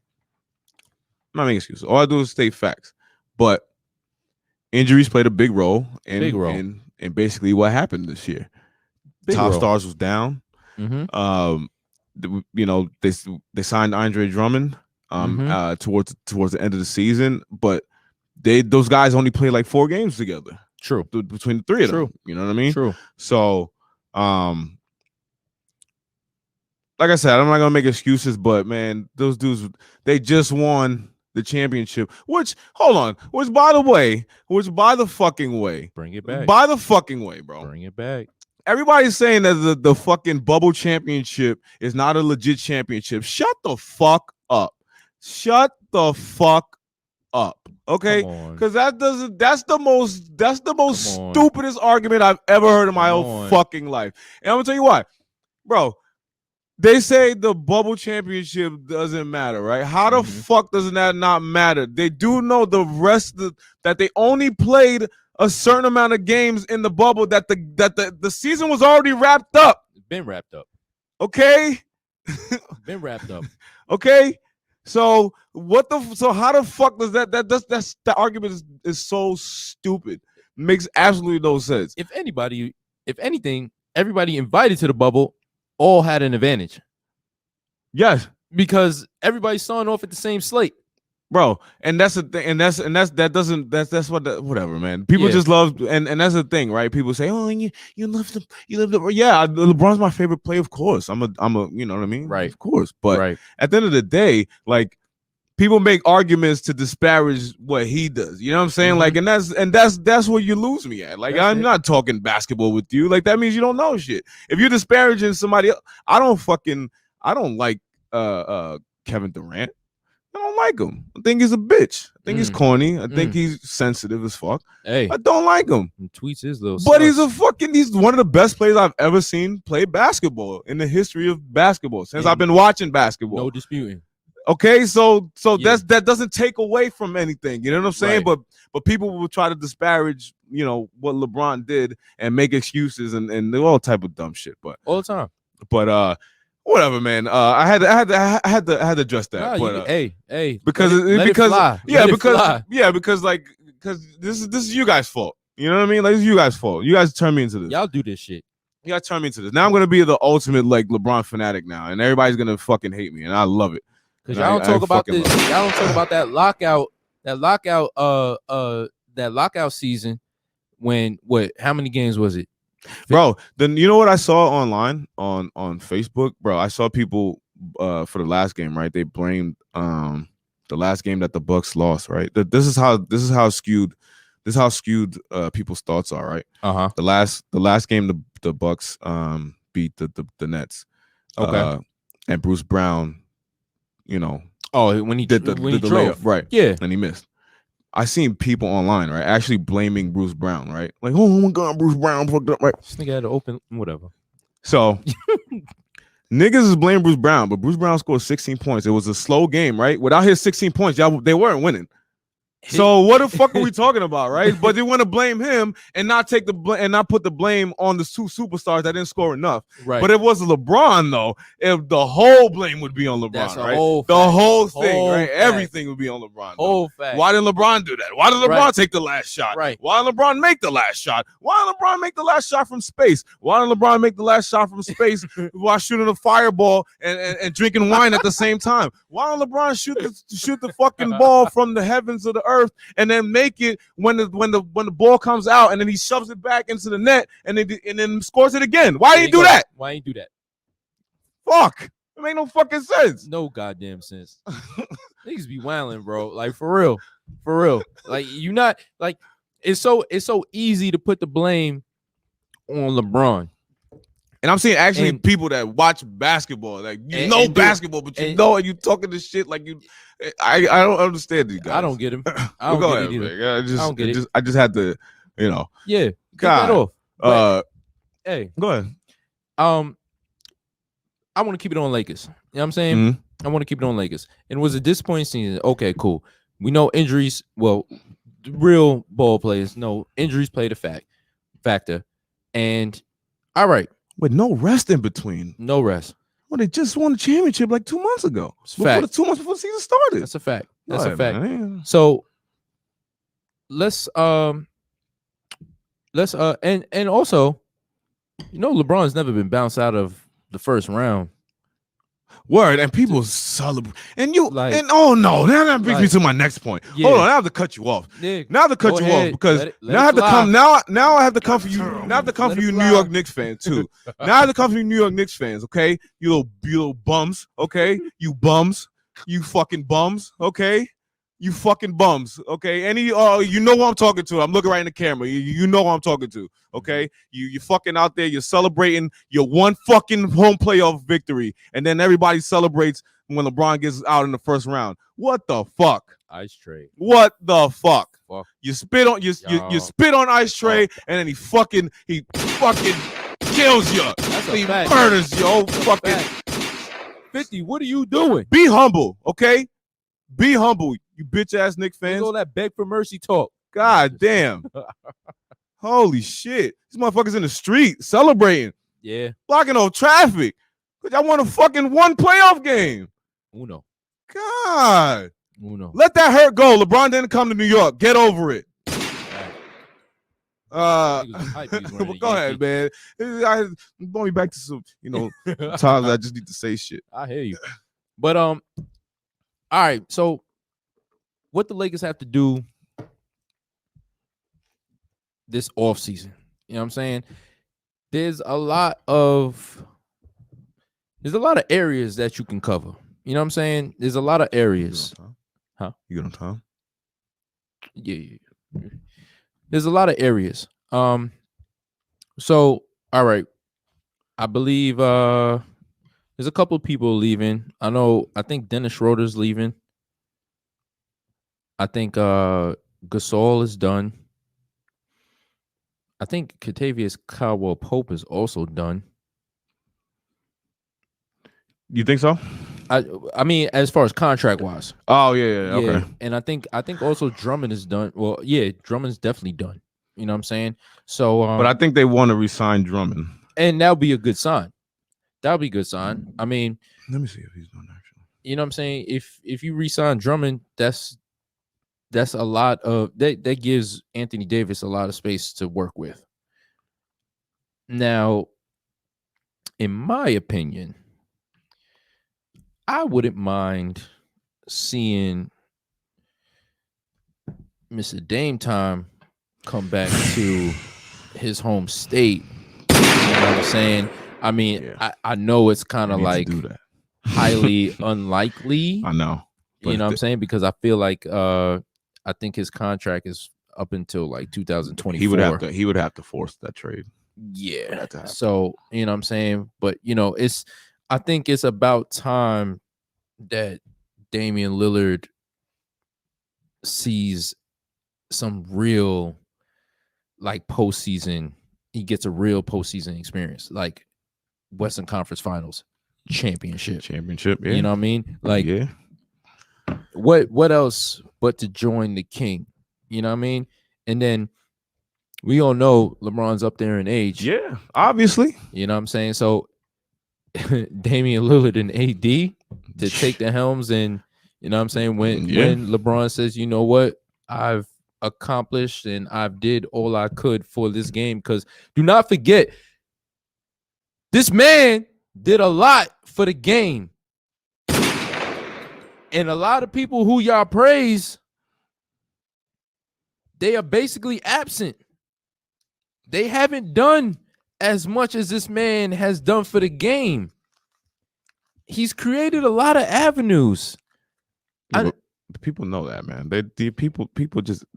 I'm not making excuses. All I do is state facts. But injuries played a big role in basically what happened this year. Top stars was down. They signed Andre Drummond towards the end of the season, but those guys only played like 4 games together. True. Between the 3 of them. You know what I mean? True. So like I said, I'm not gonna make excuses, but man, those dudes, they just won the championship. Which by the fucking way, bring it back. By the fucking way, bro. Bring it back. Everybody's saying that the fucking bubble championship is not a legit championship. Shut the fuck up. Shut the fuck up. Okay? Because that's the most stupidest argument I've ever heard in my whole fucking life. And I'm gonna tell you why. Bro, they say the bubble championship doesn't matter, right? How the fuck does that not matter? They do know that they only played a certain amount of games in the bubble, that the season was already wrapped up. Been wrapped up. Okay? Been wrapped up. Okay? So how the fuck does that's the argument is so stupid. Makes absolutely no sense. If anything, everybody invited to the bubble all had an advantage. Yes. Because everybody's starting off at the same slate. bro. And that's the thing, and that's whatever, man. People just love, and that's the thing, right? People say, oh, you love the yeah. LeBron's my favorite player, of course. I'm a you know what I mean, right? Of course, but at the end of the day, like, people make arguments to disparage what he does. You know what I'm saying? Like, and that's where you lose me at. Like, I'm not talking basketball with you. Like, that means you don't know shit. If you're disparaging somebody else, I don't like Kevin Durant. I don't like him. I think he's a bitch. I think he's corny. I think he's sensitive as fuck. Hey, I don't like him. He tweets his little but he's one of the best players I've ever seen play basketball in the history of basketball since I've been watching basketball. No disputing. Okay, so that doesn't take away from anything. You know what I'm saying? But people will try to disparage, you know, what LeBron did and make excuses and all type of dumb shit. But all the time. But whatever, man. I had to address that. Nah, but hey, because this is you guys' fault. You know what I mean? Like, it's you guys' fault. You guys turn me into this. Y'all do this shit. You guys turn me into this. Now I'm gonna be the ultimate like LeBron fanatic now, and everybody's gonna fucking hate me, and I love it. Because y'all don't talk about this. Y'all don't talk about that lockout season. When how many games was it? Bro, then you know what I saw online on Facebook, bro? I saw people for the last game, right? They blamed the last game that the Bucks lost, right? This is how skewed people's thoughts are, right? The last game the Bucks beat the Nets. Okay. And Bruce Brown, you know, when he did the layup, right? Yeah, and he missed. I seen people online, right, actually blaming Bruce Brown, right? Like, oh my God, Bruce Brown fucked up, right? This nigga had to open whatever. So niggas is blaming Bruce Brown, but Bruce Brown scored 16 points. It was a slow game, right? Without his 16 points, they weren't winning. So what the fuck are we talking about, right? But they want to blame him and not take the and not put the blame on the two superstars that didn't score enough. Right. But if it was LeBron, though, if the whole blame would be on LeBron, right? The whole thing, right? Everything would be on LeBron. Whole fact. Why didn't LeBron do that? Why did LeBron take the last shot? Right. Why did LeBron make the last shot? Why did LeBron make the last shot from space? Why did LeBron make the last shot from space while shooting a fireball and drinking wine at the same time? Why did LeBron shoot the fucking ball from the heavens of the earth and then make it when the ball comes out and then he shoves it back into the net and then scores it again? Why did he do that? Why didn't he do that? Fuck. It make no fucking sense. No goddamn sense. Niggas be wilding, bro. Like, for real. Like, you not like it's so easy to put the blame on LeBron. And I'm seeing actually people that watch basketball, like basketball, but you talking this shit like you. I don't understand these guys. I don't get him. I don't get it either. I don't get it. I just had to, you know. Yeah. God. That off. But, hey, go ahead. I want to keep it on Lakers. You know what I'm saying? Mm-hmm. I want to keep it on Lakers. And it was a disappointing season. Okay, cool. We know injuries. Well, real ball players know injuries played a factor. And all right. With no rest in between. No rest. Well, they just won the championship like 2 months ago. It's a fact. 2 months before the season started. That's a fact. That's a fact. Man. So let's and also, you know, LeBron's never been bounced out of the first round. Word, and people celebrate, and you like, and oh no, now that brings me to my next point. Yeah. Hold on, I have to cut you off. Yeah, now I have to cut you off because now I have to come. Now I have to come for you. Now I have to come for you, New York Knicks fans too. Now I have to come for you, New York Knicks fans. Okay, you little bums. Okay, you bums. You fucking bums. Okay. You fucking bums, okay? You know who I'm talking to. I'm looking right in the camera. You know who I'm talking to, okay? You fucking out there. You're celebrating your one fucking home playoff victory, and then everybody celebrates when LeBron gets out in the first round. What the fuck? Ice Tray. What the fuck? Fuck. You spit on you spit on Ice Tray, and then he fucking kills you. He murders you. Oh fucking 50. What are you doing? Be humble, okay? Be humble, you bitch ass Knicks fans. All that beg for mercy talk. God damn. Holy shit. These motherfuckers in the street celebrating. Yeah. Blocking off traffic. Because I won a fucking one playoff game. Uno. God. Uno. Let that hurt go. LeBron didn't come to New York. Get over it. Go ahead, man. Going back to some, times I just need to say shit. I hear you. But all right, so what the Lakers have to do this offseason. You know what I'm saying? There's a lot of areas that you can cover. You know what I'm saying? There's a lot of areas. Huh? You get on time? Yeah. There's a lot of areas. So all right. I believe there's a couple of people leaving. I think Dennis Schroeder's leaving. I think Gasol is done. I think Kentavious Caldwell-Pope is also done. You think so? I mean, as far as contract wise. Oh yeah, okay. And I think also Drummond is done. Well, yeah, Drummond's definitely done. You know what I'm saying? So, but I think they want to resign Drummond, and that'll be a good sign. That'll be a good sign. I mean, let me see if he's done actually. You know what I'm saying? If you resign Drummond, that's a lot of that gives Anthony Davis a lot of space to work with. Now, in my opinion, I wouldn't mind seeing Mr. Dame Time come back to his home state. You know what I'm saying? I mean, yeah. I know it's kind of like highly unlikely. I know. You know what I'm saying? Because I feel like I think his contract is up until like 2024. He would have to force that trade. Yeah. So, you know what I'm saying? But, you know, I think it's about time that Damian Lillard sees some real like postseason. He gets a real postseason experience, like Western Conference Finals championship. Yeah. You know what I mean? Like, yeah. What else but to join the king? You know what I mean? And then we all know LeBron's up there in age. Yeah, obviously. You know what I'm saying? So Damian Lillard and AD to take the helms, and you know what I'm saying, when LeBron says, you know what, I've accomplished and I've did all I could for this game, because do not forget, this man did a lot for the game. And a lot of people who y'all praise, they are basically absent. They haven't done as much as this man has done for the game. He's created a lot of avenues. People know that, man.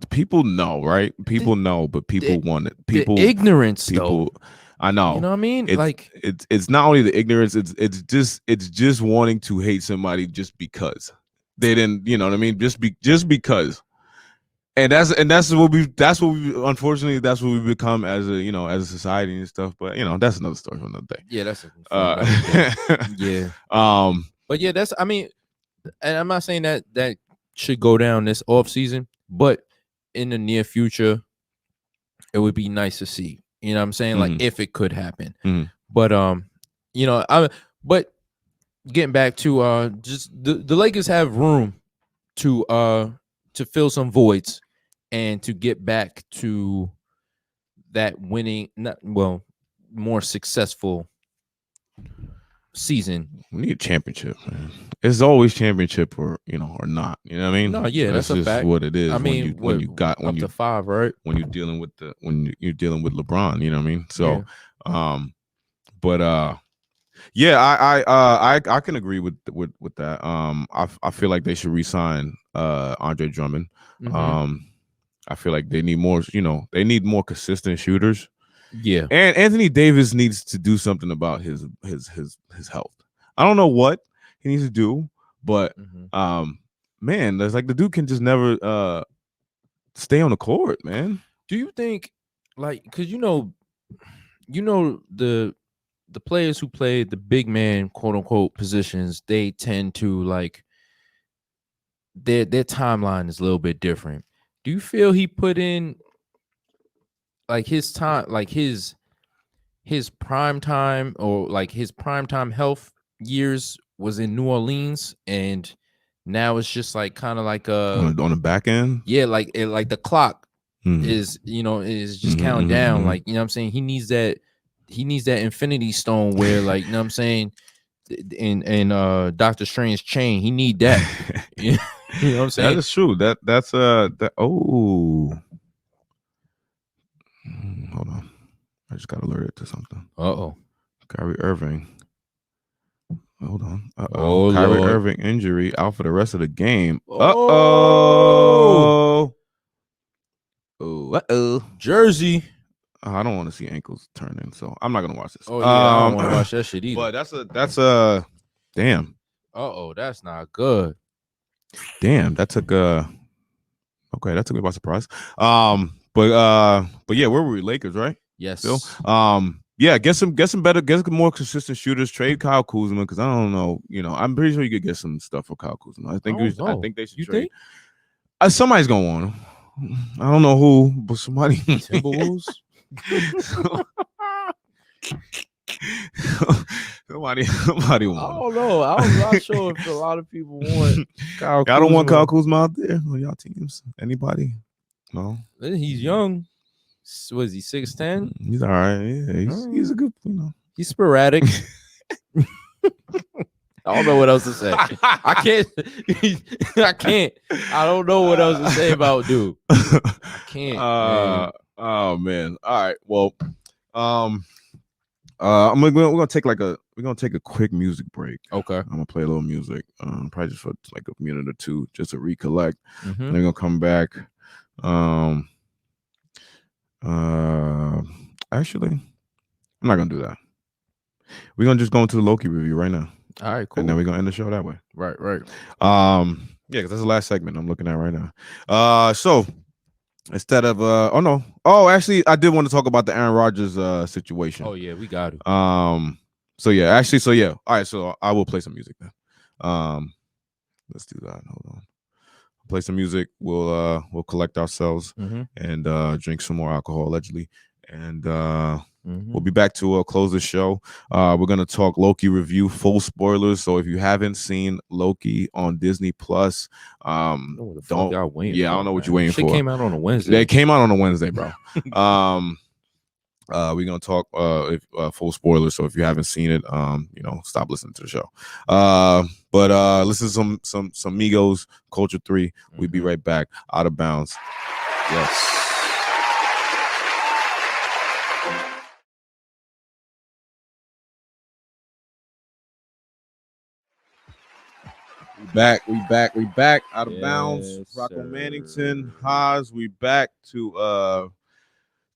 People know, right? People know, but people want it. People, the ignorance, though. I know. You know what I mean? It's not only the ignorance. It's just wanting to hate somebody just because they didn't. You know what I mean? Just because. And that's what we unfortunately that's what we've become as a society and stuff. But that's another story for another day. Yeah, that's yeah. But yeah, and I'm not saying that should go down this off season, but in the near future, it would be nice to see. You know what I'm saying? Like if it could happen. But but getting back to just the Lakers have room to fill some voids and to get back to that winning, more successful season. We need a championship, man. It's always championship or not. You know what I mean? No, yeah, that's just a fact. What it is. I mean, when you got to 5, right? When you're dealing with you're dealing with LeBron, you know what I mean? So, yeah. I can agree with that. I feel like they should re-sign Andre Drummond. I feel like they need more. They need more consistent shooters. Yeah, and Anthony Davis needs to do something about his health. I don't know what he needs to do, but man, there's like the dude can just never stay on the court, man. Do you think, like, because the players who play the big man, quote unquote, positions, they tend to like their timeline is a little bit different. Do you feel he put in like his time, like his prime time, or like his prime time health years was in New Orleans, and now it's just like kind of like on the back end? Yeah, like the clock is just counting down. Like, you know what I'm saying? He needs that infinity stone where, like, you know what I'm saying, in Doctor Strange's chain, he need that. You know what I'm saying? That is true. That's that. Oh, hold on. I just got alerted to something. Uh-oh. Kyrie Irving. Hold on. Oh, Kyrie Lord. Irving injury out for the rest of the game. Oh. Uh-oh. Jersey. I don't want to see ankles turning, so I'm not gonna watch this. Oh yeah, I don't want to watch that shit either. But that's a damn. Uh-oh, that's not good. Damn, that took okay, that took me by surprise. But yeah, where were we? Lakers, right? Yes. Still. Yeah, get some more consistent shooters. Trade Kyle Kuzma because I don't know. You know, I'm pretty sure you could get some stuff for Kyle Kuzma. I think they should trade. Somebody's gonna want him. I don't know who, but somebody. Timberwolves. somebody want. I don't know. I'm not sure if a lot of people want Kyle Kuzma. Y'all don't want Kyle Kuzma out there on y'all teams? Anybody? No. He's young. Was he 6'10"? He's all right. Yeah, he's a good. You know, he's sporadic. I don't know what else to say. I can't. I can't. I don't know what else to say about dude. I can't. Oh man. All right. Well, we're gonna take a quick music break. Okay. I'm gonna play a little music. Probably just for like a minute or two, just to recollect. And then we're gonna come back. Actually, I'm not gonna do that. We're gonna just go into the Loki review right now. All right, cool. And then we're gonna end the show that way. Right. Yeah, because that's the last segment I'm looking at right now. So instead of actually, I did want to talk about the Aaron Rodgers situation. Oh yeah, we got it. So yeah. All right, so I will play some music then. Let's do that. Hold on. Play some music. We'll collect ourselves and drink some more alcohol allegedly, and we'll be back to close the show. We're gonna talk Loki review, full spoilers. So if you haven't seen Loki on Disney Plus, I don't know what you're waiting for. It came out on a Wednesday. They came out on a Wednesday, bro. We're gonna talk full spoilers. So if you haven't seen it, stop listening to the show. But listen to some Migos, Culture 3. We'll be right back. Out of Bounds. Yes. We back. Out of Bounds. ROCKO Mannington, Haas. We back to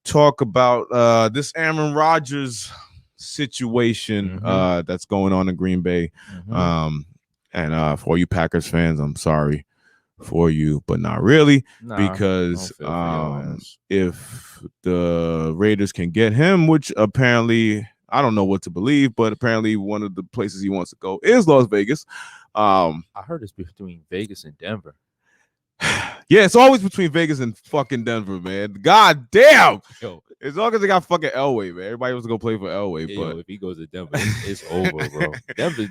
talk about this Aaron Rodgers situation that's going on in Green Bay. And for you Packers fans, I'm sorry for you, but not really, because if the Raiders can get him, which apparently I don't know what to believe, but apparently one of the places he wants to go is Las Vegas. I heard it's between Vegas and Denver. Yeah, it's always between Vegas and fucking Denver, man. God damn. Yo, as long as they got fucking Elway, man. Everybody wants to go play for Elway, but if he goes to Denver, it's over, bro.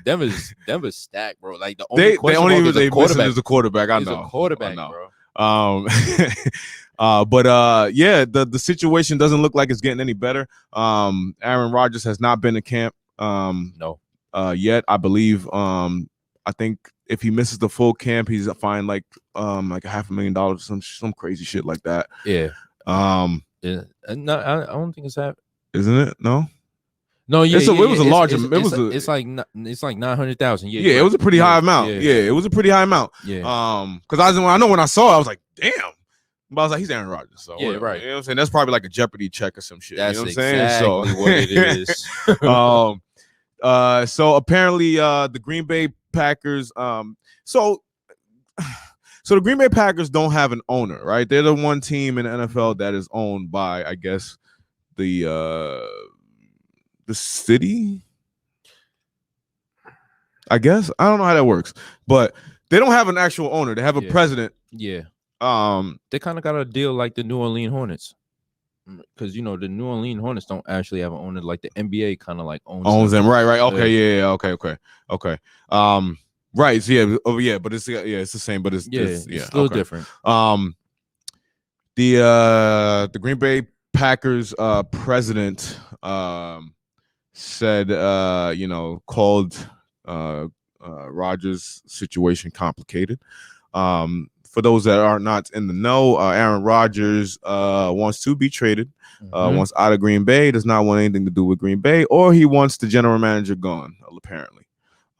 Denver's stacked, bro. Like the only question is the quarterback. Is a quarterback. I know. He's a quarterback, bro. Yeah, the situation doesn't look like it's getting any better. Aaron Rodgers has not been to camp. No. Yet, I believe. I think if he misses the full camp, he's fined like $500,000, some crazy shit like that. Yeah. Yeah. No, I don't think it's that. Isn't it? No. No, yeah, it was a large amount. It's like 900,000. Yeah, it was a pretty high amount. Yeah, it was a pretty high amount. Yeah. Because I know when I saw it, I was like, damn. But I was like, he's Aaron Rodgers. So yeah, right. You know what I'm saying? That's probably like a Jeopardy check or some shit. That's you know what I'm saying? So what it is. So apparently the Green Bay Packers, so the Green Bay Packers don't have an owner, right? They're the one team in the NFL that is owned by, I guess, the city. I guess I don't know how that works, but they don't have an actual owner. They have a president. Yeah. They kind of got a deal like the New Orleans Hornets. Because the New Orleans Hornets don't actually have an owner, like the NBA kind of like owns them. Right. Okay, yeah. Okay. Right. So but it's the same, but it's still different. The Green Bay Packers president said called Rodgers' situation complicated. For those that are not in the know, Aaron Rodgers wants to be traded. Wants out of Green Bay. Does not want anything to do with Green Bay, or he wants the general manager gone. Apparently,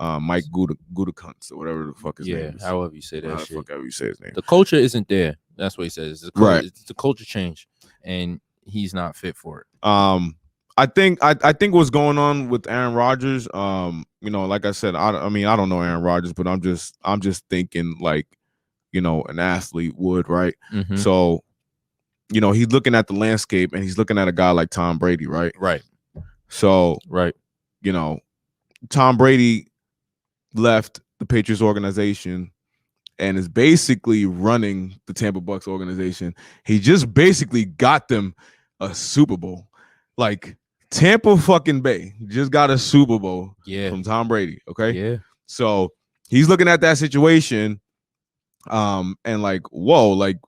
Mike Gutekunst or whatever the fuck his name is. However you say that shit. Fuck however you say his name. The culture isn't there. That's what he says. It's the culture change, and he's not fit for it. I think what's going on with Aaron Rodgers. Like I said, I don't know Aaron Rodgers, but I'm just thinking like, an athlete would, right? So, he's looking at the landscape and he's looking at a guy like Tom Brady, right? Right. So, Tom Brady left the Patriots organization and is basically running the Tampa Bucks organization. He just basically got them a Super Bowl. Like, Tampa fucking Bay just got a Super Bowl from Tom Brady, okay? Yeah. So, he's looking at that situation and like, whoa, like,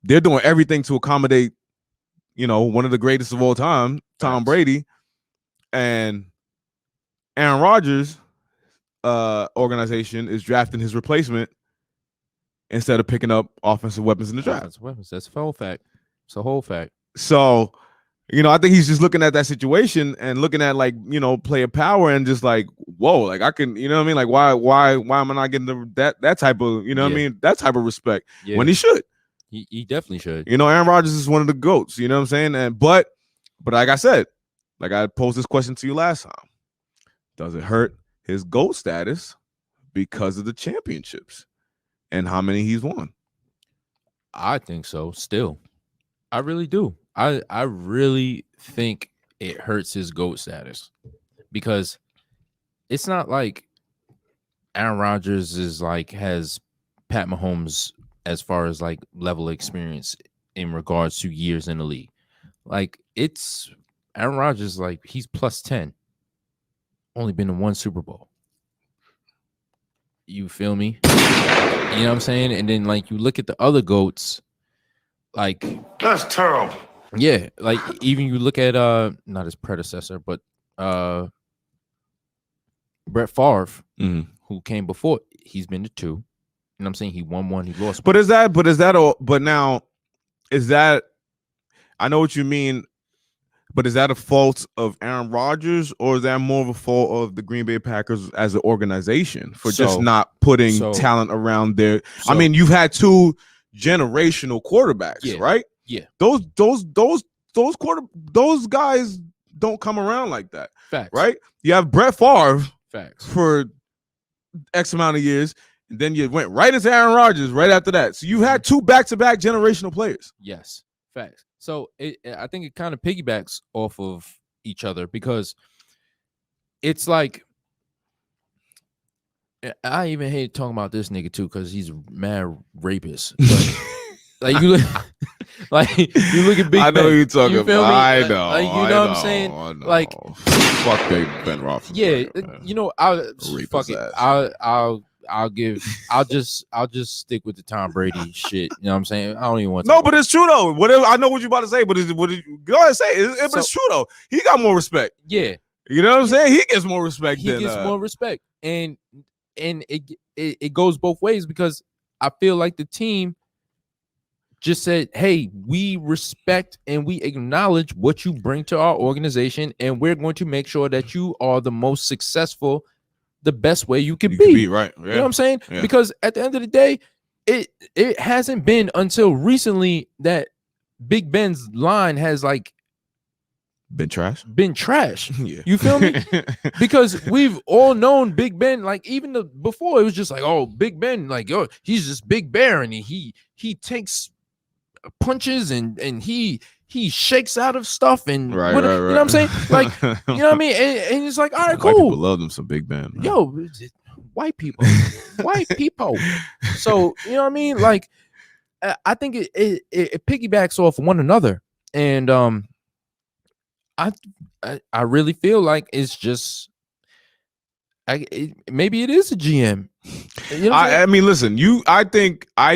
they're doing everything to accommodate, one of the greatest of all time, Tom Brady, and Aaron Rodgers' organization is drafting his replacement instead of picking up offensive weapons in the draft. Offensive weapons. That's a whole fact. It's a whole fact. So, I think he's just looking at that situation and looking at like, player power and just like, whoa, like I can, like why am I not getting that type of, that type of respect when he should. He definitely should. Aaron Rodgers is one of the GOATs, you know what I'm saying? And but like I said, like I posed this question to you last time. Does it hurt his GOAT status because of the championships and how many he's won? I think so. Still, I really do. I really think it hurts his GOAT status because it's not like Aaron Rodgers is like has Pat Mahomes as far as like level of experience in regards to years in the league. Like it's Aaron Rodgers, like he's plus 10. Only been in one Super Bowl. You feel me? You know what I'm saying? And then like you look at the other GOATs, like that's terrible. Yeah, like even you look at not his predecessor, but Brett Favre, who came before, he's been to 2. You know what I'm saying? He won 1, he lost 1. But is that I know what you mean, but is that a fault of Aaron Rodgers or is that more of a fault of the Green Bay Packers as an organization for just not putting talent around there? I mean, you've had 2 generational quarterbacks, right? Yeah. Those guys don't come around like that. Facts. Right? You have Brett Favre Facts. for X amount of years, and then you went right into Aaron Rodgers right after that. So you had 2 back-to-back generational players. Yes. Facts. So I think it kind of piggybacks off of each other because it's like I even hate talking about this nigga too because he's mad rapist. But, like you look at Big Ben. I know you're talking about. I know. Like, you know what I'm saying? Like fuck Ben Roethlisberger. Yeah, fuck it. I'll just stick with the Tom Brady shit. You know what I'm saying? I don't even want to. No, but it's true though. Whatever I know what you're about to say, but go ahead and say it. But it's true though. He got more respect. Yeah. You know what I'm saying? He gets more respect. He gets more respect. And it goes both ways because I feel like the team just said, hey, we respect and we acknowledge what you bring to our organization, and we're going to make sure that you are the most successful, the best way you can be. Right. Yeah. You know what I'm saying? Yeah. Because at the end of the day, it hasn't been until recently that Big Ben's line has like been trash. Yeah. You feel me? Because we've all known Big Ben, like even before it was just like, oh, Big Ben, like, oh, he's just Big Bear and he takes punches and he shakes out of stuff and right. You know what I'm saying? Like, you know what I mean? And it's like, all right, cool. White people love them some Big Ben. Man. Yo, white people. So, you know what I mean? Like, I think it piggybacks off one another. And I really feel like it's just maybe it is a GM. You know I mean, listen, I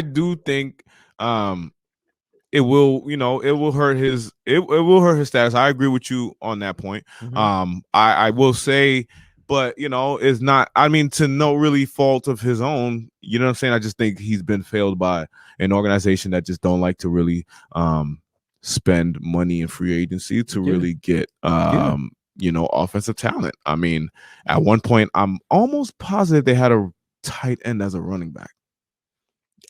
do think it will hurt his status. I agree with you on that point. Mm-hmm. I will say but is not. I mean, to no really fault of his own. You know what I'm saying? I just think he's been failed by an organization that just don't like to really spend money in free agency to really get offensive talent. I mean, at one point, I'm almost positive they had a tight end as a running back.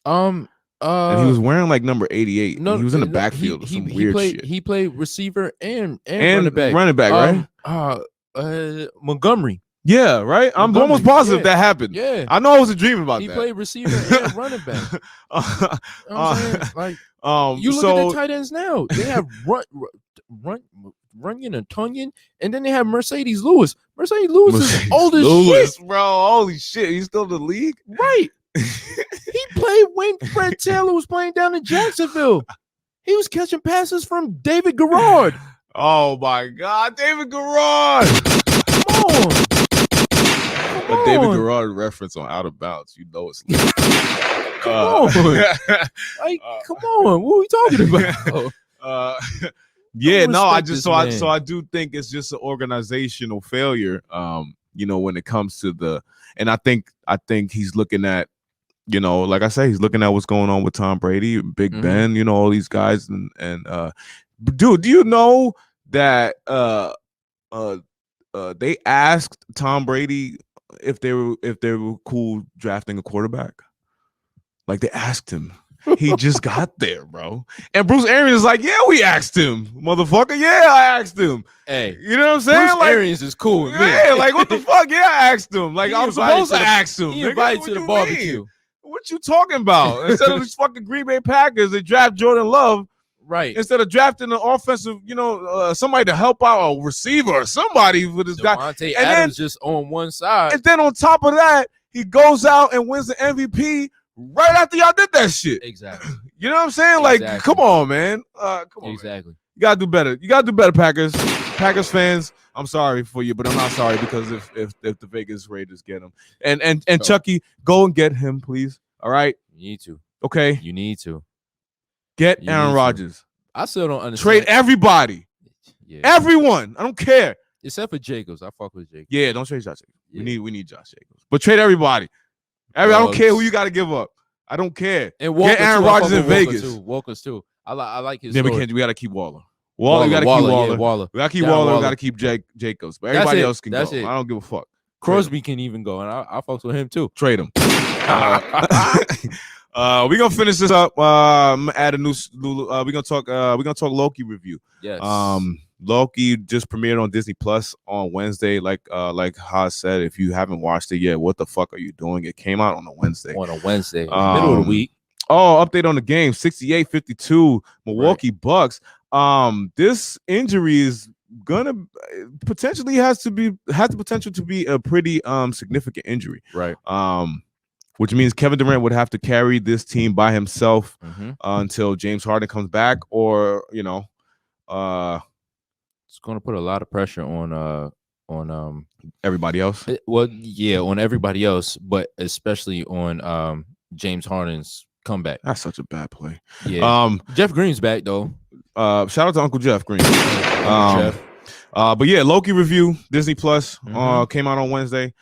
And he was wearing like number 88. No, he was in the backfield. Shit. He played receiver and running back. Running back, right? Montgomery. Yeah, right. I'm almost positive that happened. Yeah, I know I was a dream about that. He played receiver and running back. You know what I'm saying? Like, you look at the tight ends now. They have Runyon and Tunyon, and then they have Mercedes Lewis. Mercedes Lewis is old as shit, bro. Holy shit, he's still in the league, right? He played when Fred Taylor was playing down in Jacksonville. He was catching passes from David Garrard. Oh my God, David Garrard! Come on. But David Garrard reference on Out of Bounds, it's come on. Like, come on, what are we talking about? Yeah, no, I do think it's just an organizational failure. When it comes to and I think he's looking at, like I say, he's looking at what's going on with Tom Brady, Big Ben, all these guys, and dude, do you know that they asked Tom Brady if they were cool drafting a quarterback? Like, they asked him. He just got there, bro. And Bruce Arians is like, yeah, we asked him, motherfucker. Yeah, I asked him. Hey, you know what I'm saying? Bruce Arians is cool with me. Yeah, like, what the fuck? Yeah, I asked him. Like, I'm supposed to ask him. He invited to the barbecue. What you talking about? Instead of these fucking Green Bay Packers, they draft Jordan Love. Right. Instead of drafting an offensive, somebody to help out a receiver or somebody with this guy. Devontae Adams just on one side. And then on top of that, he goes out and wins the MVP right after y'all did that shit. Exactly. You know what I'm saying? Like, come on, man. Come on. Exactly. Man. You gotta do better. You gotta do better, Packers. Packers fans, I'm sorry for you, but I'm not sorry because if the Vegas Raiders get him. And Chucky, go and get him, please. All right. You need to. Okay. You need to. Get Aaron Rodgers. I still don't understand. Trade everybody. Yeah. Everyone. I don't care. Except for Jacobs. I fuck with Jacobs. Yeah, don't trade Josh Jacobs. Yeah. We need Josh Jacobs. But trade everybody. I don't care who you got to give up. I don't care. And Walker, get Aaron Rodgers in Vegas. Walker's too. I like his. Yeah, we got to keep Waller. We got to keep Waller. Yeah, Waller. We got to keep Waller. We got to keep Jacobs. But everybody else can go. I don't give a fuck. Crosby can even go, and I fucks with him too. Trade him. We're gonna finish this up. Add a new. We're gonna talk Loki review. Yes. Loki just premiered on Disney Plus on Wednesday. Like Haas said, if you haven't watched it yet, what the fuck are you doing? It came out on a Wednesday. Middle of the week. Oh, update on the game: 68-52 Milwaukee Bucks. This injury is gonna potentially has the potential to be a pretty significant injury. Right. Which means Kevin Durant would have to carry this team by himself until James Harden comes back, or it's going to put a lot of pressure on everybody else. On everybody else, but especially on James Harden's comeback. That's such a bad play. Yeah. Jeff Green's back though. Shout out to Uncle Jeff Green. Jeff. But yeah, Loki review Disney Plus came out on Wednesday.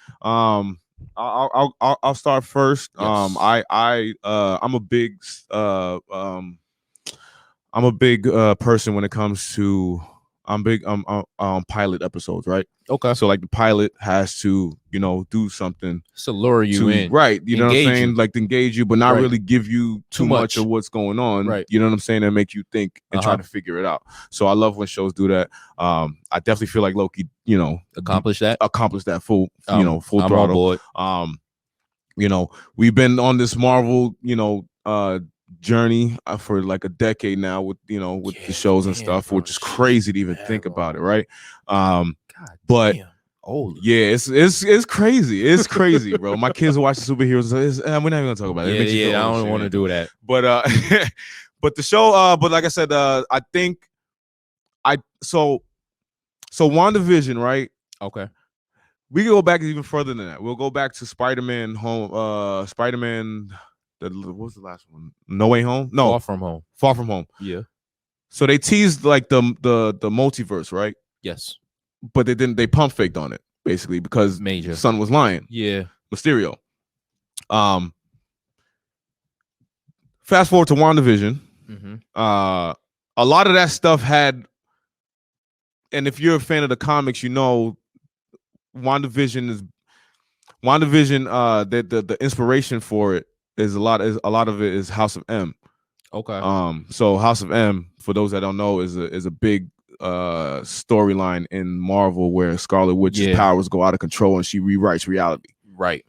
I'll start first. Yes. I'm a big person when it comes to I'm big pilot episodes, right? Okay. So like the pilot has to, do something to lure you in. Right. You know what I'm saying? Like to engage you, but not really give you too much of what's going on. Right. You know what I'm saying? And make you think and try to figure it out. So I love when shows do that. I definitely feel like Loki, accomplished that full throttle. We've been on this Marvel, journey for like a decade now with the shows and stuff, which is crazy to even think about it, right? It's crazy. It's crazy, bro. My kids are watching superheroes. We're not even gonna talk about it. I don't want to do that. But but the show, but like I said, I think so WandaVision, right? Okay. We can go back even further than that. We'll go back to Spider-Man Home. Spider-Man. What was the last one? No Way Home? No. Far From Home. Yeah. So they teased like the multiverse, right? Yes. But they pump faked on it. basically, because Major. the son was lying. Yeah. Mysterio. Fast forward to WandaVision. A lot of that stuff had, and if you're a fan of the comics, you know WandaVision. The inspiration for it is a lot of it is House of M. Okay. So House of M, for those that don't know, is a big storyline in Marvel where Scarlet Witch's powers go out of control and she rewrites reality. Right.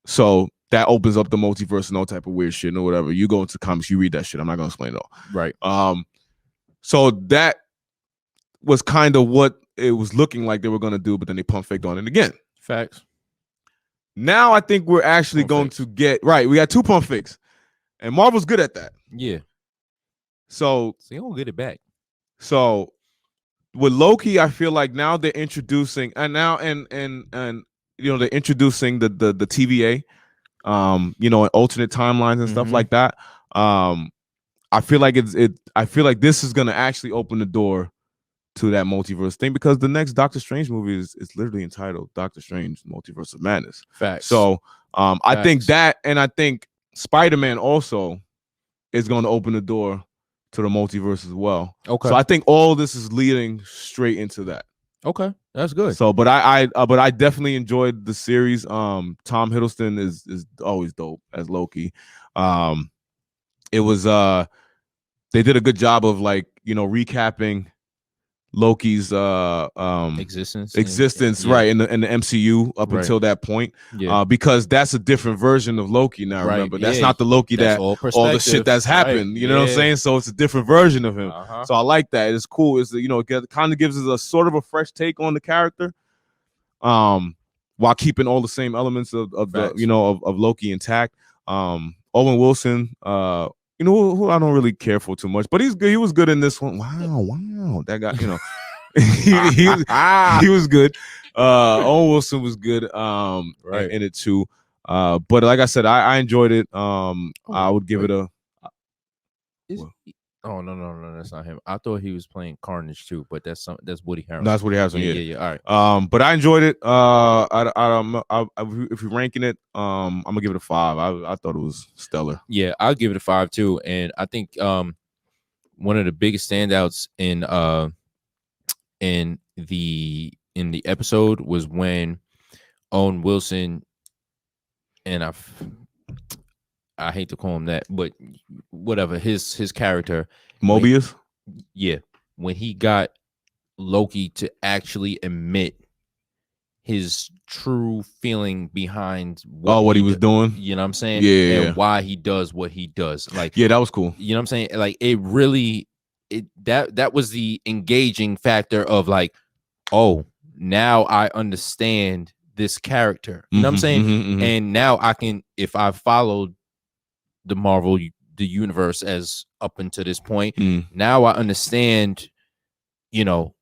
So that opens up the multiverse and all type of weird shit or whatever. You go into comics, you read that shit. I'm not gonna explain it all. Right. So that was kind of what it was looking like they were gonna do, but then they pump faked on it again. Facts. Now I think we're actually going to get right. We got 2 pump fakes, and Marvel's good at that. Yeah. So you don't get it back. So with Loki, I feel like now they're introducing, and you know, they're introducing the TVA, you know, alternate timelines and stuff like that. I feel like I feel like this is gonna actually open the door to that multiverse thing, because the next Doctor Strange movie is literally entitled Doctor Strange Multiverse of Madness. Facts. So I think that, and I think Spider-Man also is going to open the door to the multiverse as well. Okay. So I think all this is leading straight into that. Okay, that's good. So, but I definitely enjoyed the series. Tom Hiddleston is always dope as Loki. It was they did a good job of, like, you know, recapping Loki's existence right in the MCU up until that point, because that's a different version of Loki now. Remember, that's not the Loki that all the shit that's happened. You know what I'm saying? So it's a different version of him. So I like that. It's cool. It's, you know, it kind of gives us a sort of a fresh take on the character, while keeping all the same elements of the, you know, of Loki intact. Owen Wilson, you know, who I don't really care for too much, but he's good. He was good in this one. Wow, that guy, you know, he was good. Owen Wilson was good in it too. But like I said, I enjoyed it. I would give it a. Oh no, that's not him. I thought he was playing Carnage too, but that's Woody Harrelson. No, that's Woody Harrelson. Yeah. All right. But I enjoyed it. If you're ranking it, I'm gonna give it a 5. I thought it was stellar. Yeah, I'll give it a 5 too. And I think one of the biggest standouts in the episode was when Owen Wilson, and I hate to call him that, but whatever, his character Mobius, when he got Loki to actually admit his true feeling behind what he was doing, you know what I'm saying? And why he does what he does. Like, that was cool. You know what I'm saying? Like, it really, that was the engaging factor of, like, oh, now I understand this character. You know what I'm saying? And now I can, if I followed the Marvel, the universe as up until this point, now I understand, you know,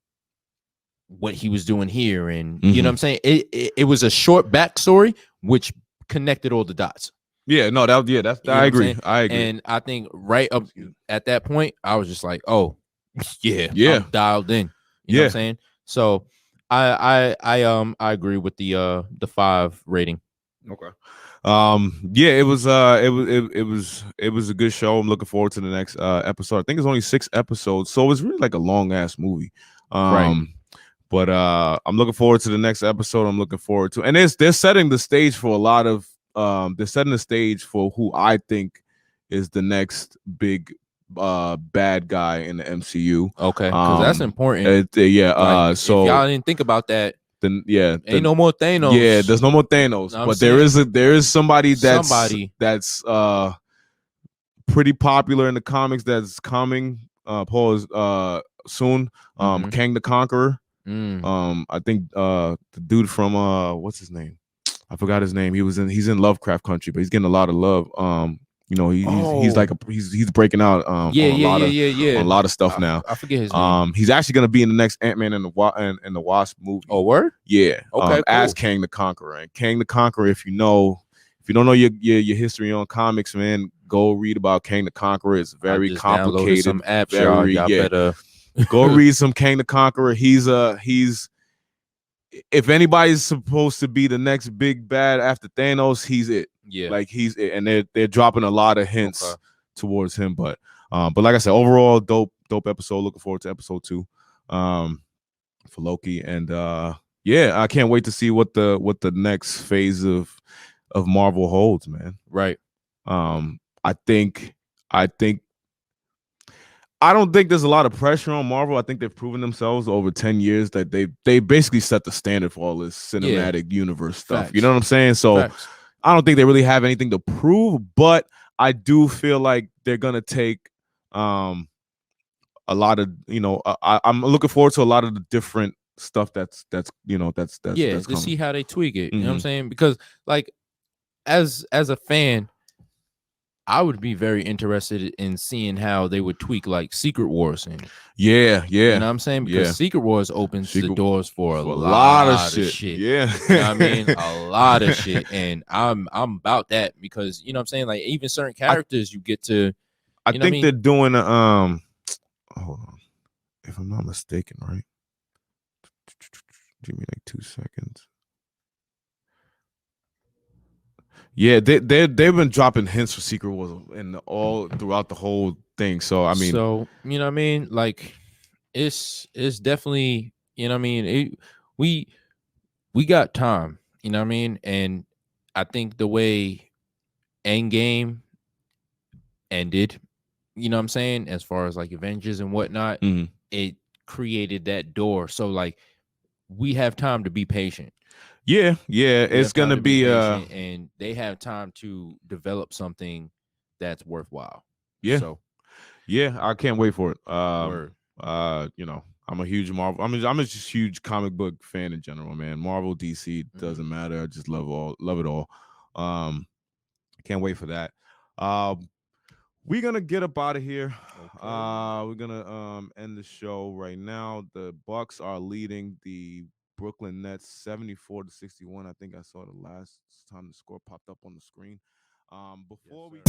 what he was doing here. And you know what I'm saying? It was a short backstory which connected all the dots. I agree. And I think right up at that point, I was just like, oh, I'm dialed in. You know what I'm saying? So I agree with the 5 rating. Okay. It was a good show. I'm looking forward to the next episode. I think it's only 6 episodes, so it's really like a long ass movie. But I'm looking forward to the next episode. I'm looking forward to, and they're setting the stage for a lot of they're setting the stage for who I think is the next big bad guy in the MCU. Okay, because that's important. So if y'all didn't think about that, then ain't no more Thanos. Yeah, there's no more Thanos. But there is somebody that's pretty popular in the comics that's coming. Soon. Kang the Conqueror. I think the dude from what's his name? I forgot his name. He's in Lovecraft Country, but he's getting a lot of love. You know, he's breaking out on a lot of stuff now. I forget his name. He's actually gonna be in the next Ant-Man and the Wasp movie. Oh, word? Yeah. Okay. As Kang the Conqueror. And Kang the Conqueror, if you don't know your history on comics, man, go read about Kang the Conqueror. It's very complicated. Some apps, y'all better go read some Kang the Conqueror. He's if anybody's supposed to be the next big bad after Thanos, he's it. Yeah. Like he's it. And they're dropping a lot of hints Okay. towards him. But like I said, overall dope episode. Looking forward to episode 2 for Loki. And yeah, I can't wait to see what the next phase of Marvel holds, man. Right. I don't think there's a lot of pressure on Marvel. I think they've proven themselves over 10 years that they basically set the standard for all this cinematic universe stuff. Facts. You know what I'm saying? So Facts. I don't think they really have anything to prove, but I do feel like they're gonna take a lot of, I'm looking forward to a lot of the different stuff that's to coming. see how they tweak it. You know what I'm saying? Because like as a fan, I would be very interested in seeing how they would tweak like Secret Wars and yeah. You know what I'm saying? Because Secret Wars opens the doors for a lot of shit. Yeah. You know what I mean? A lot of shit. And I'm about that because you know what I'm saying? Like even certain characters you get to I think they're doing hold on. If I'm not mistaken, right? Give me like 2 seconds. Yeah, they've been dropping hints for Secret Wars and all throughout the whole thing. So I mean, so you know what I mean? Like it's definitely, you know what I mean? We got time, you know what I mean? And I think the way Endgame ended, you know what I'm saying, as far as like Avengers and whatnot, it created that door. So like we have time to be patient. Yeah, it's gonna be and they have time to develop something that's worthwhile. Yeah, so yeah, I can't wait for it. Word. I'm a huge Marvel. I'm a just huge comic book fan in general, man. Marvel, DC doesn't matter. I just love it all. Can't wait for that. We're gonna get up out of here. Okay. We're gonna end the show right now. The Bucks are leading the Brooklyn Nets 74-61. I think I saw the last time the score popped up on the screen. Before we